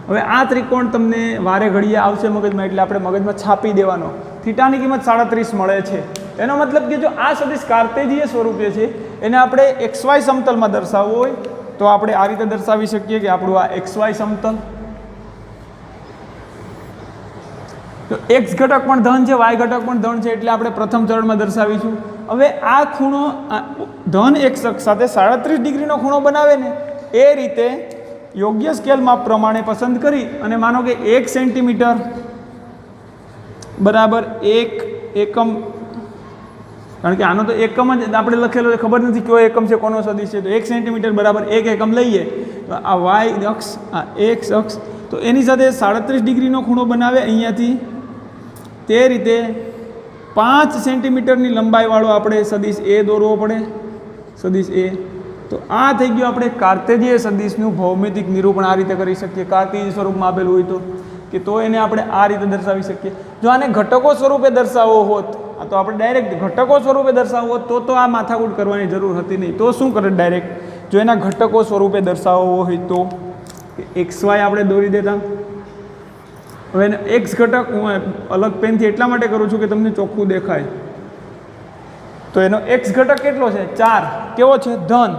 હવે આ ત્રિકોણ તમને વારે ઘડીએ આવશે મગજમાં એટલે આપણે મગજમાં છાપી દેવાનો. થીટાની કિંમત 37 મળે છે. એનો મતલબ કે જો આ સદિશ કાર્તેજીય સ્વરૂપે છે એને આપણે xy સમતલમાં દર્શાવવું હોય તો આપણે આ રીતે દર્શાવી શકીએ કે આપણું આ xy સમતલ. તો x ઘટક પણ ધન છે, y ઘટક પણ ધન છે એટલે આપણે પ્રથમ ચરણમાં દર્શાવીશું. હવે આ ખૂણો ધન x અક્ષ સાથે 37 ડિગ્રીનો ખૂણો બનાવે ને એ રીતે યોગ્ય સ્કેલ માપ પ્રમાણે પસંદ કરી અને માનો કે 1 સેન્ટીમીટર બરાબર 1 એકમ, કારણ કે આનો તો એકમ જ આપણે લખેલો ખબર નથી કયો એકમ છે કોનો સદિશ છે. તો 1 સેન્ટીમીટર બરાબર 1 એકમ લઈએ તો આ y અક્ષ આ x અક્ષ તો એની સાથે 37 ડિગ્રીનો ખૂણો બનાવે અહીંયાથી. તે રીતે 5 સેન્ટીમીટરની લંબાઈવાળો આપણે સદિશ એ દોરવો પડે, સદિશ એ. તો આ થઈ ગયું આપણે કાર્તેજીય સદિશનું ભૌમિતિક નિરૂપણ આ રીતે કરી શકીએ. કાર્તેજીય સ્વરૂપમાં આપેલું હોય તો એને આપણે આ રીતે દર્શાવી શકીએ. જો આને ઘટકો સ્વરૂપે દર્શાવવો હોત તો આપણે ડાયરેક્ટ ઘટકો સ્વરૂપે દર્શાવવો હોત તો આ માથાકૂટ કરવાની જરૂર હતી નહીં. તો શું કરે ડાયરેક્ટ જો એના ઘટકો સ્વરૂપે દર્શાવવો હોય તો xy આપણે દોરી દેતા. હવે એને x ઘટક હું અલગ પેનથી એટલા માટે કરું છું કે તમને ચોખ્ખું દેખાય. તો એનો x ઘટક કેટલો છે 4. કેવો છે ધન,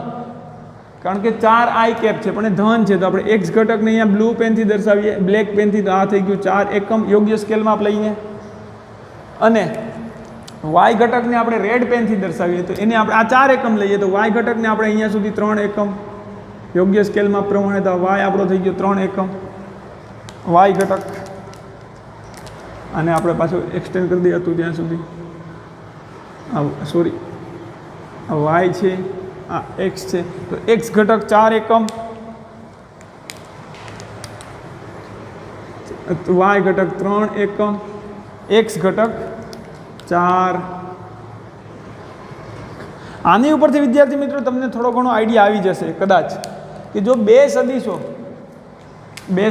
કારણ કે 4 i કેપ છે પણ એ ધન છે. તો આપણે x ઘટકને અહીંયા બ્લુ પેનથી દર્શાવીએ, બ્લેક પેનથી. તો આ થઈ ગયું 4 એકમ યોગ્ય સ્કેલમાં આપ લઈને. અને y ઘટકને આપણે રેડ પેનથી દર્શાવીએ તો એને આપણે આ 4 એકમ લઈએ તો y ઘટકને આપણે અહીંયા સુધી 3 એકમ યોગ્ય સ્કેલમાં પ્રમાણે. તો y આપણો થઈ ગયો 3 એકમ y ઘટક. અને આપણે પાછું એક્સટેન્ડ કરી દઈએ હતું ત્યાં સુધી. સોરી y છે આ x છે તો x ઘટક 4 એકમ, y ઘટક 3 એકમ, x ઘટક 4. આની ઉપરથી વિદ્યાર્થી મિત્રો તમને થોડો ઘણો આઈડિયા આવી જશે કદાચ કે જો બે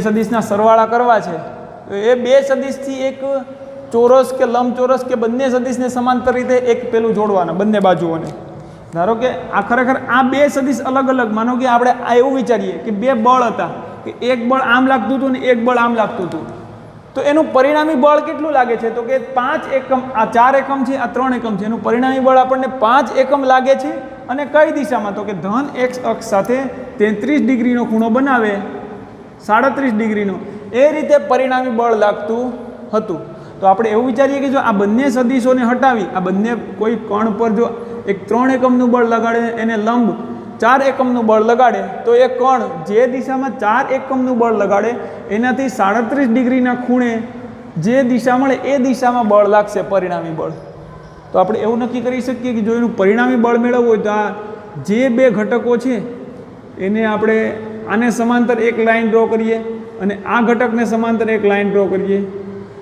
સદિશના સરવાળા કરવા છે એ બે સદિશથી એક ચોરસ કે લંબચોરસ કે બંને સદિશને સમાંતર રીતે એક પેલું જોડવાના બંને બાજુઓને. ધારો કે આ ખરેખર આ બે સદિશ અલગ અલગ, માનો કે આપણે આ એવું વિચારીએ કે બે બળ હતા, કે એક બળ આમ લાગતું હતું ને એક બળ આમ લાગતું હતું, તો એનું પરિણામી બળ કેટલું લાગે છે? તો કે 5 એકમ, આ 4 એકમ છે, આ 3 એકમ છે, એનું પરિણામી બળ આપણને 5 એકમ લાગે છે. અને કઈ દિશામાં? તો કે ધન એક્સ અક્ષ સાથે 33 ડિગ્રીનો ખૂણો બનાવે, 37 ડિગ્રીનો, એ રીતે પરિણામી બળ લાગતું હતું. તો આપણે એવું વિચારીએ કે જો આ બંને સદિશોને હટાવી, આ બંને કોઈ કણ પર જો એક 3 એકમનું બળ લગાડે, એને લંબ 4 એકમનું બળ લગાડે, તો એ કણ જે દિશામાં 4 એકમનું બળ લગાડે એનાથી 37 ડિગ્રીના ખૂણે જે દિશા મળે એ દિશામાં બળ લાગશે, પરિણામી બળ. તો આપણે એવું નક્કી કરી શકીએ કે જો એનું પરિણામી બળ મેળવવું હોય તો આ જે બે ઘટકો છે એને આપણે આને સમાંતર એક લાઈન ડ્રો કરીએ અને આ ઘટકને સમાંતર એક લાઈન ડ્રો કરીએ,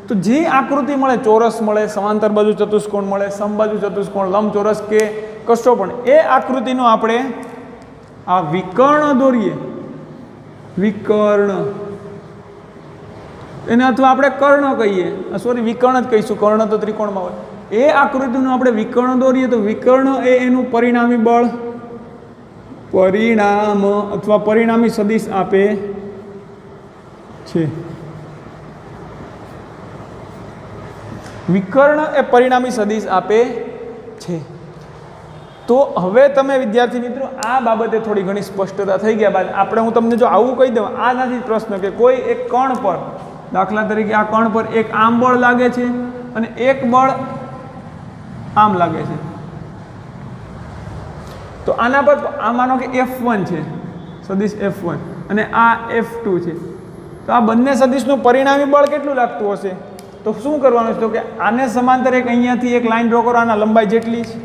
તો જે આકૃતિ મળે, ચોરસ મળે, સમાંતર બાજુ ચતુષ્કોણ મળે, સમબાજુ ચતુષ્કોણ, લંબચોરસ કે કશો પણ, એ આકૃતિનો આપણે આ વિકર્ણ દોરીએ, વિકર્ણ, એને અથવા આપણે કર્ણ કહીએ, સોરી વિકર્ણ જ કહીશું, કર્ણ તો ત્રિકોણમાં હોય, એ આકૃતિનું આપણે વિકર્ણ દોરીએ તો વિકર્ણ એ એનું પરિણામી બળ, પરિણામ અથવા પરિણામી સદિશ આપે છે. વિકર્ણ એ પરિણામી સદિશ આપે છે. તો હવે તમે વિદ્યાર્થી મિત્રો આ બાબતે થોડી ઘણી સ્પષ્ટતા થઈ ગયા બાદ આપણે, હું તમને જો આવું કહી દઉં, આ નથી પ્રશ્ન કે કોઈ એક કણ પર, દાખલા તરીકે આ કણ પર એક આમ બળ લાગે છે અને એક બળ આમ લાગે છે, તો આના પર આ માનો કે F1 છે, સદિશ F1, અને આ F2 છે, તો આ બંને સદિશનું પરિણામી બળ કેટલું લાગતું હશે? તો શું કરવાનું છે? તો કે આને સમાંતર એક અહીંયાથી એક લાઈન ડ્રો કરો, આના લંબાઈ જેટલી છે,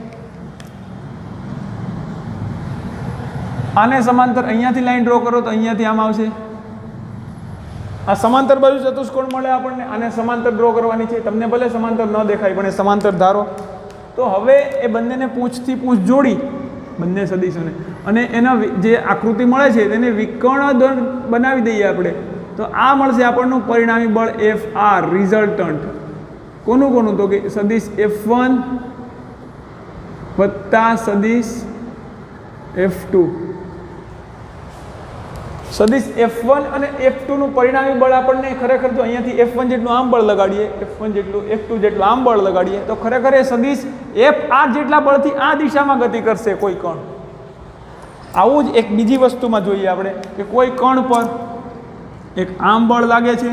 આને સમાંતર અહીંયાથી લાઈન ડ્રો કરો તો અહીંયાથી આમ આવશે, આ સમાંતર બાજુ ચતુષ્કોણ મળે આપણને, આને સમાંતર ડ્રો કરવાની છે, તમને ભલે સમાંતર ન દેખાય પણ એ સમાંતર ધારો. તો હવે એ બંનેને પૂંછથી પૂંછ જોડી, બંને સદિશોને, અને એના જે આકૃતિ મળે છે તેને વિકર્ણ બનાવી દઈએ આપણે, તો આ મળશે આપણનું પરિણામી બળ FR, રિઝલ્ટન્ટ. કોનું? તો કે સદિશ F1 વત્તા સદિશ F2. સદિશ F1 અને F2 નું પરિણામી બળ આપણને ખરેખર જો અહીંયાથી F1 જેટલું આમ બળ લગાડીએ, F1 જેટલું, F2 જેટલું આમ બળ લગાડીએ, તો ખરેખર એ સદિશ FR જેટલા બળથી આ દિશામાં ગતિ કરશે કોઈ કણ. આવું જ એક બીજી વસ્તુમાં જોઈએ આપણે કે કોઈ કણ પર એક આમ બળ લાગે છે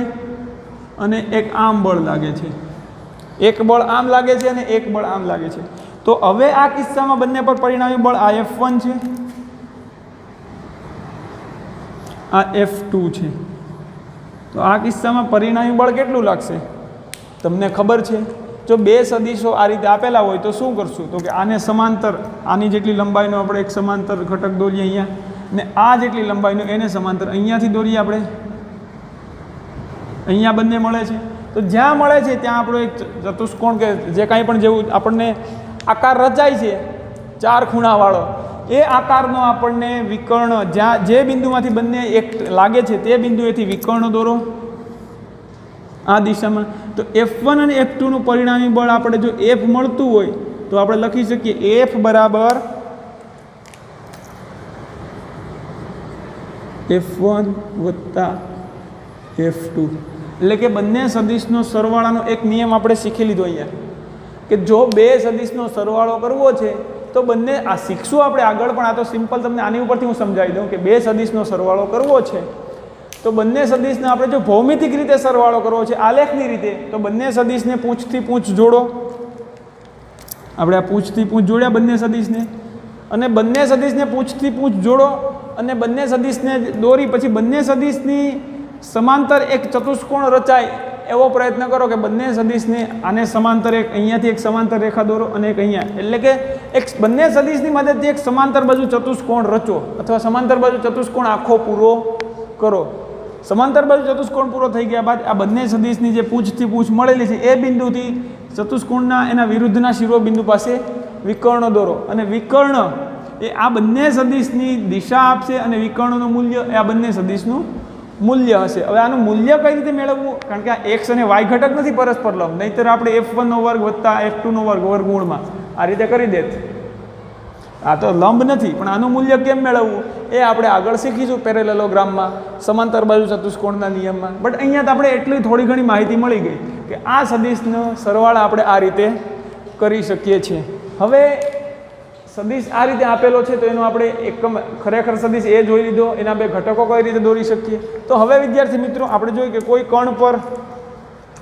અને એક આમ બળ લાગે છે, એક બળ આમ લાગે છે અને એક બળ આમ લાગે છે. તો હવે આ કિસ્સામાં બંને પર પરિણામી બળ આ F1 છે, આ F2 છે. તો આ કિસ્સામાં પરિણામી બળ કેટલું લાગશે તમને ખબર છે? જો બે સદિશો આ રીતે આપેલા હોય તો શું કરશું? તો કે આને સમાંતર, આની જેટલી લંબાઈનો આપણે એક સમાંતર ઘટક દોરીએ અહીંયા, ને આ જેટલી લંબાઈનો એને સમાંતર અહીંયાથી દોરીએ આપણે, અહીંયા બંને મળે છે. તો જ્યાં મળે છે ત્યાં આપણો એક ચતુષ્કોણ કે જે કાંઈ પણ જેવું આપણને આકાર રચાય છે 4 ખૂણાવાળો, એ આકારનો આપણને વિકર્ણ, જ્યાં જે બિંદુમાંથી બંને એક લાગે છે તે બિંદુએથી વિકર્ણ દોરો આ દિશામાં. તો F1 અને F2 નું પરિણામી બળ આપણે જો F મળતું હોય તો આપણે લખી શકીએ F બરાબર F1 વત્તા F2, એટલે કે બંને સદિશનો સરવાળાનો એક નિયમ આપણે શીખી લીધો અહીંયા, કે જો બે સદિશનો સરવાળો કરવો છે તો બંને, આ શીખશું આપણે આગળ, પણ આ તો સિમ્પલ તમને આની ઉપરથી હું સમજાવી દઉં કે બે સદિશનો સરવાળો કરવો છે તો બંને સદિશને આપણે જો ભૌમિતિક રીતે સરવાળો કરવો છે, આલેખની રીતે, તો બંને સદિશને પૂંછથી પૂંછ જોડો. આપણે આ પૂંછથી પૂંછ જોડ્યા બંને સદિશને, અને બંને સદિશને પૂંછથી પૂંછ જોડો અને બંને સદિશને દોરી, પછી બંને સદિશની સમાંતર એક ચતુષ્કોણ રચાય એવો પ્રયત્ન કરો કે બંને સદિશને આને સમાંતર એક અહીંયાથી એક સમાંતર રેખા દોરો અને એક અહીંયા, એટલે કે એક બંને સદિશની મદદથી એક સમાંતર બાજુ ચતુષ્કોણ રચો અથવા સમાંતર બાજુ ચતુષ્કોણ આખો પૂરો કરો. સમાંતર બાજુ ચતુષ્કોણ પૂરો થઈ ગયા બાદ આ બંને સદિશની જે પૂંછથી પૂંછ મળેલી છે એ બિંદુથી ચતુષ્કોણના એના વિરુદ્ધના શિરોબિંદુ પાસે વિકર્ણ દોરો, અને વિકર્ણ એ આ બંને સદિશની દિશા આપશે અને વિકર્ણનું મૂલ્ય એ આ બંને સદિશનું મૂલ્ય હશે. હવે આનું મૂલ્ય કઈ રીતે મેળવવું? કારણ કે આ એક્સ અને વાય ઘટક નથી પરસ્પર લંબ, નહીંતર આપણે F1 નો વર્ગ વત્તા F2 નો વર્ગ વર્ગમૂળમાં આ રીતે કરી દેત. આ તો લંબ નથી, પણ આનું મૂલ્ય કેમ મેળવવું એ આપણે આગળ શીખીશું પેરેલેલોગ્રામમાં, સમાંતર બાજુ ચતુષ્કોણના નિયમમાં. બટ અહીંયા તો આપણે એટલી થોડી ઘણી માહિતી મળી ગઈ કે આ સદિશનો સરવાળા આપણે આ રીતે કરી શકીએ છીએ. હવે સદિશ આ રીતે આપેલો છે તો એનો આપણે એકમ ખરેખર સદિશ એ જોઈ લીધો, એના બે ઘટકો કઈ રીતે દોરી શકીએ. તો હવે વિદ્યાર્થી મિત્રો આપણે જોઈએ કે કોઈ કણ પર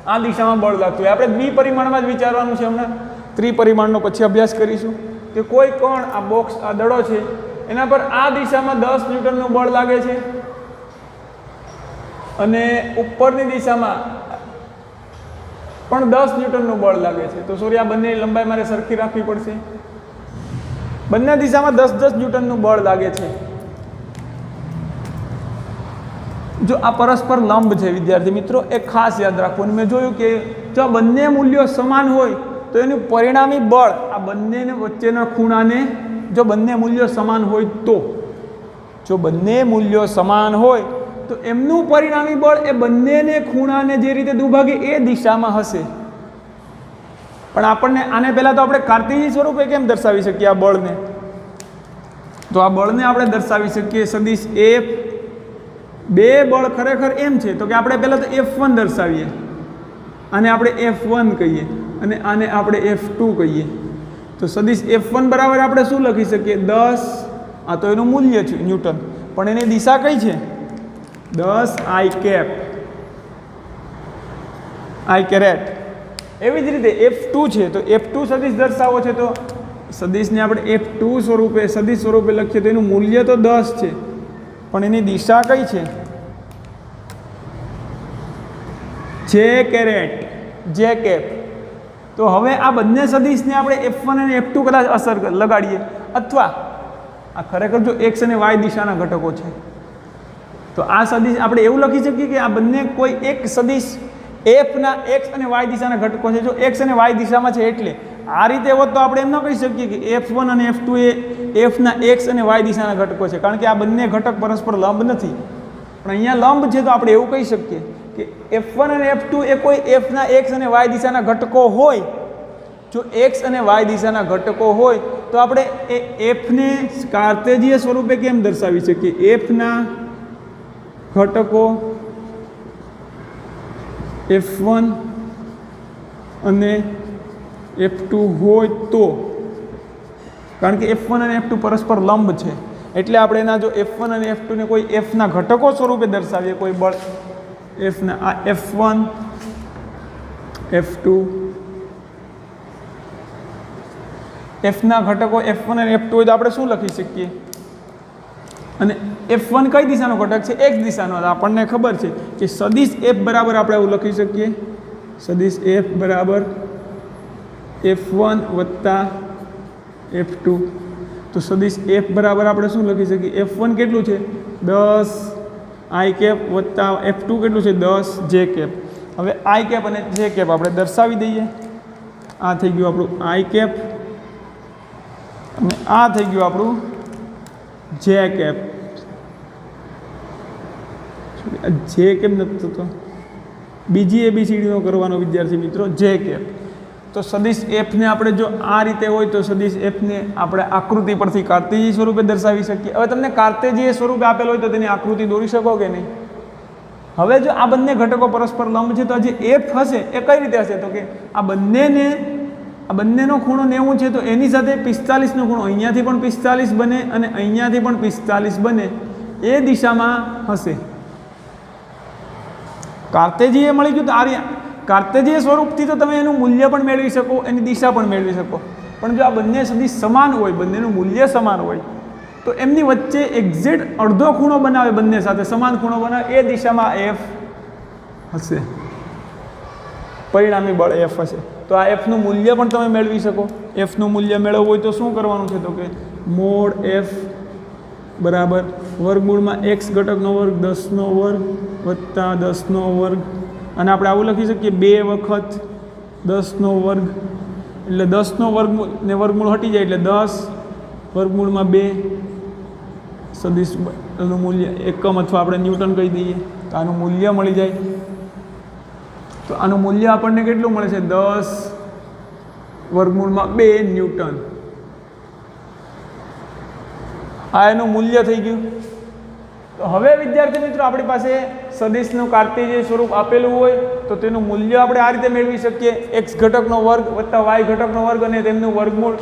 આ દિશામાં બળ લાગતું હોય. આપણે દ્વિપરિમાણમાં જ વિચારવાનું છે, હમણાં ત્રિપરિમાણનો પછી અભ્યાસ કરીશું. કે કોઈ કણ આ બોક્સ આ દડો છે એના પર આ દિશામાં 10 ન્યૂટનનું બળ લાગે છે અને ઉપરની દિશામાં પણ 10 ન્યૂટનનું બળ લાગે છે. તો સોરી, આ બંનેની લંબાઈ મારે સરખી રાખવી પડશે. બંને દિશામાં 10-10 ન્યૂટનનું બળ લાગે છે. જો આ પરસ્પર લંબ છે વિદ્યાર્થી મિત્રો, એ ખાસ યાદ રાખવું. મેં જોયું કે જો બંને મૂલ્યો સમાન હોય તો એનું પરિણામી બળ આ બંને વચ્ચેના ખૂણાને, જો બંને મૂલ્યો સમાન હોય તો, જો બંને મૂલ્યો સમાન હોય તો એમનું પરિણામી બળ એ બંનેને ખૂણાને જે રીતે દુભાગે એ દિશામાં હશે. પણ આપણને આને પહેલાં તો આપણે કાર્ટેશિયન સ્વરૂપે કેમ દર્શાવી શકીએ આ બળને? તો આ બળને આપણે દર્શાવી શકીએ સદિશ F. બે બળ ખરેખર એમ છે તો કે આપણે પહેલાં તો F1 દર્શાવીએ, આને આપણે F1 કહીએ અને આને આપણે F2 કહીએ. તો સદિશ F1 બરાબર આપણે શું લખી શકીએ? 10. આ તો એનું મૂલ્ય છે ન્યૂટન, પણ એની દિશા કઈ છે? 10 I કેપ, I કેરેટ. એવી જ રીતે F2 છે તો F2 સદિશ દર્શાવો છે તો સદિશને આપણે F2 સ્વરૂપે સદિશ સ્વરૂપે લખીએ તો એનું મૂલ્ય તો 10 છે, પણ એની દિશા કઈ છે? જે કેરેટ, જે કેપ. તો હવે આ બંને સદિશને આપણે F1 અને F2 કદાચ અસર લગાડીએ, અથવા આ ખરેખર જો x અને y દિશાના ઘટકો છે તો આ સદિશ આપણે એવું લખી શકીએ કે આ બંને કોઈ એક સદિશ F ના x અને y દિશાના ઘટકો છે. જો x અને y દિશામાં છે એટલે આ રીતે હોત તો આપણે એમ ન કહી શકીએ કે F1 અને F2 એ F ના x અને y દિશાના ઘટકો છે, કારણ કે આ બંને ઘટક પરસ્પર લંબ નથી. પણ અહીંયા લંબ છે તો આપણે એવું કહી શકીએ કે F1 અને F2 એ કોઈ F ના x અને y દિશાના ઘટકો હોય. જો x અને y દિશાના ઘટકો હોય તો આપણે એ F ને કાર્ટેશિયન સ્વરૂપે કેમ દર્શાવી શકીએ? F ના ઘટકો F1 અને F2 હોય તો, કારણ કે F1 અને F2 પરસ્પર લંબ છે એટલે આપણે એના જો F1 અને F2 ને કોઈ F ના ઘટકો સ્વરૂપે દર્શાવીએ, કોઈ બળ F ના, આ F1 F2 F ના ઘટકો F1 અને F2 હોય તો આપણે શું લખી શકીએ? અને F1 કઈ દિશાનો ઘટક છે? x દિશાનો. આપણને ખબર છે કે સદિશ F બરાબર આપણે એવું લખી શકીએ, સદિશ F બરાબર F1 વત્તા F2. તો સદિશ F બરાબર આપણે શું લખી શકીએ? F1 કેટલું છે? 10 I કેપ વત્તા F2 કેટલું છે? 10 J કેપ. હવે I કેપ અને J કેપ આપણે દર્શાવી દઈએ. આ થઈ ગયું આપણું I કેપ અને આ થઈ ગયું આપણું J કેપ. જે કેમ નથી થતો? બીજી ABCDનો કરવાનો વિદ્યાર્થી મિત્રો, J કેપ. તો સદિશ F ને આપણે જો આ રીતે હોય તો સદિશ F ને આપણે આકૃતિ પરથી કાર્ટેશિયન સ્વરૂપે દર્શાવી શકીએ. હવે તમને કાર્ટેશિયન સ્વરૂપે આપેલ હોય તો તેની આકૃતિ દોરી શકો કે નહીં? હવે જો આ બંને ઘટકો પરસ્પર લંબ છે તો જે F હશે એ કઈ રીતે હશે? તો કે આ બંનેનો ખૂણો 90 છે તો એની સાથે 45નો ખૂણો અહીંયાથી પણ 45 બને અને અહીંયાથી પણ 45 બને એ દિશામાં હશે. કાર્ટેશિયન મળી ગયું તો આ કાર્ટેશિયન સ્વરૂપથી તો તમે એનું મૂલ્ય પણ મેળવી શકો, એની દિશા પણ મેળવી શકો. પણ જો આ બંને સદિશ સમાન હોય, બંનેનું મૂલ્ય સમાન હોય તો એમની વચ્ચે એક્ઝેક્ટ અડધો ખૂણો બનાવે, બંને સાથે સમાન ખૂણો બનાવે એ દિશામાં F હશે, પરિણામી બળ F હશે. તો આ F નું મૂલ્ય પણ તમે મેળવી શકો. F નું મૂલ્ય મેળવવું હોય તો શું કરવાનું છે? તો કે મોડ F બરાબર વર્ગમૂળમાં x ઘટકનો વર્ગ 10નો વર્ગ વત્તા 10નો વર્ગ, અને આપણે આવું લખી શકીએ 2 વખત 10નો વર્ગ, એટલે 10નો વર્ગમૂળ ને વર્ગમૂળ હટી જાય એટલે 10 વર્ગમૂળમાં 2 સદિશ એનું મૂલ્ય એકમ અથવા આપણે ન્યૂટન કહી દઈએ તો આનું મૂલ્ય મળી જાય. તો આનું મૂલ્ય આપણને કેટલું મળે છે? 10√2 ન્યૂટન. આ એનું મૂલ્ય થઈ ગયું. તો હવે વિદ્યાર્થી મિત્રો આપણી પાસે સદિશનું કાર્ટેશિયન સ્વરૂપ આપેલું હોય તો તેનું મૂલ્ય આપણે આ રીતે મેળવી શકીએ, x ઘટકનો વર્ગ વત્તા y ઘટકનો વર્ગ અને તેમનું વર્ગમૂળ.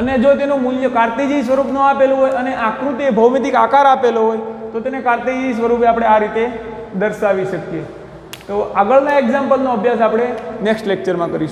અને જો તેનું મૂલ્ય કાર્ટેશિયન સ્વરૂપનું આપેલું હોય અને આકૃતિ ભૌમિતિક આકાર આપેલો હોય તો તેને કાર્ટેશિયન સ્વરૂપે આપણે આ રીતે દર્શાવી શકીએ. તો આગળના એક્ઝામ્પલનો અભ્યાસ આપણે નેક્સ્ટ લેક્ચરમાં કરીશું.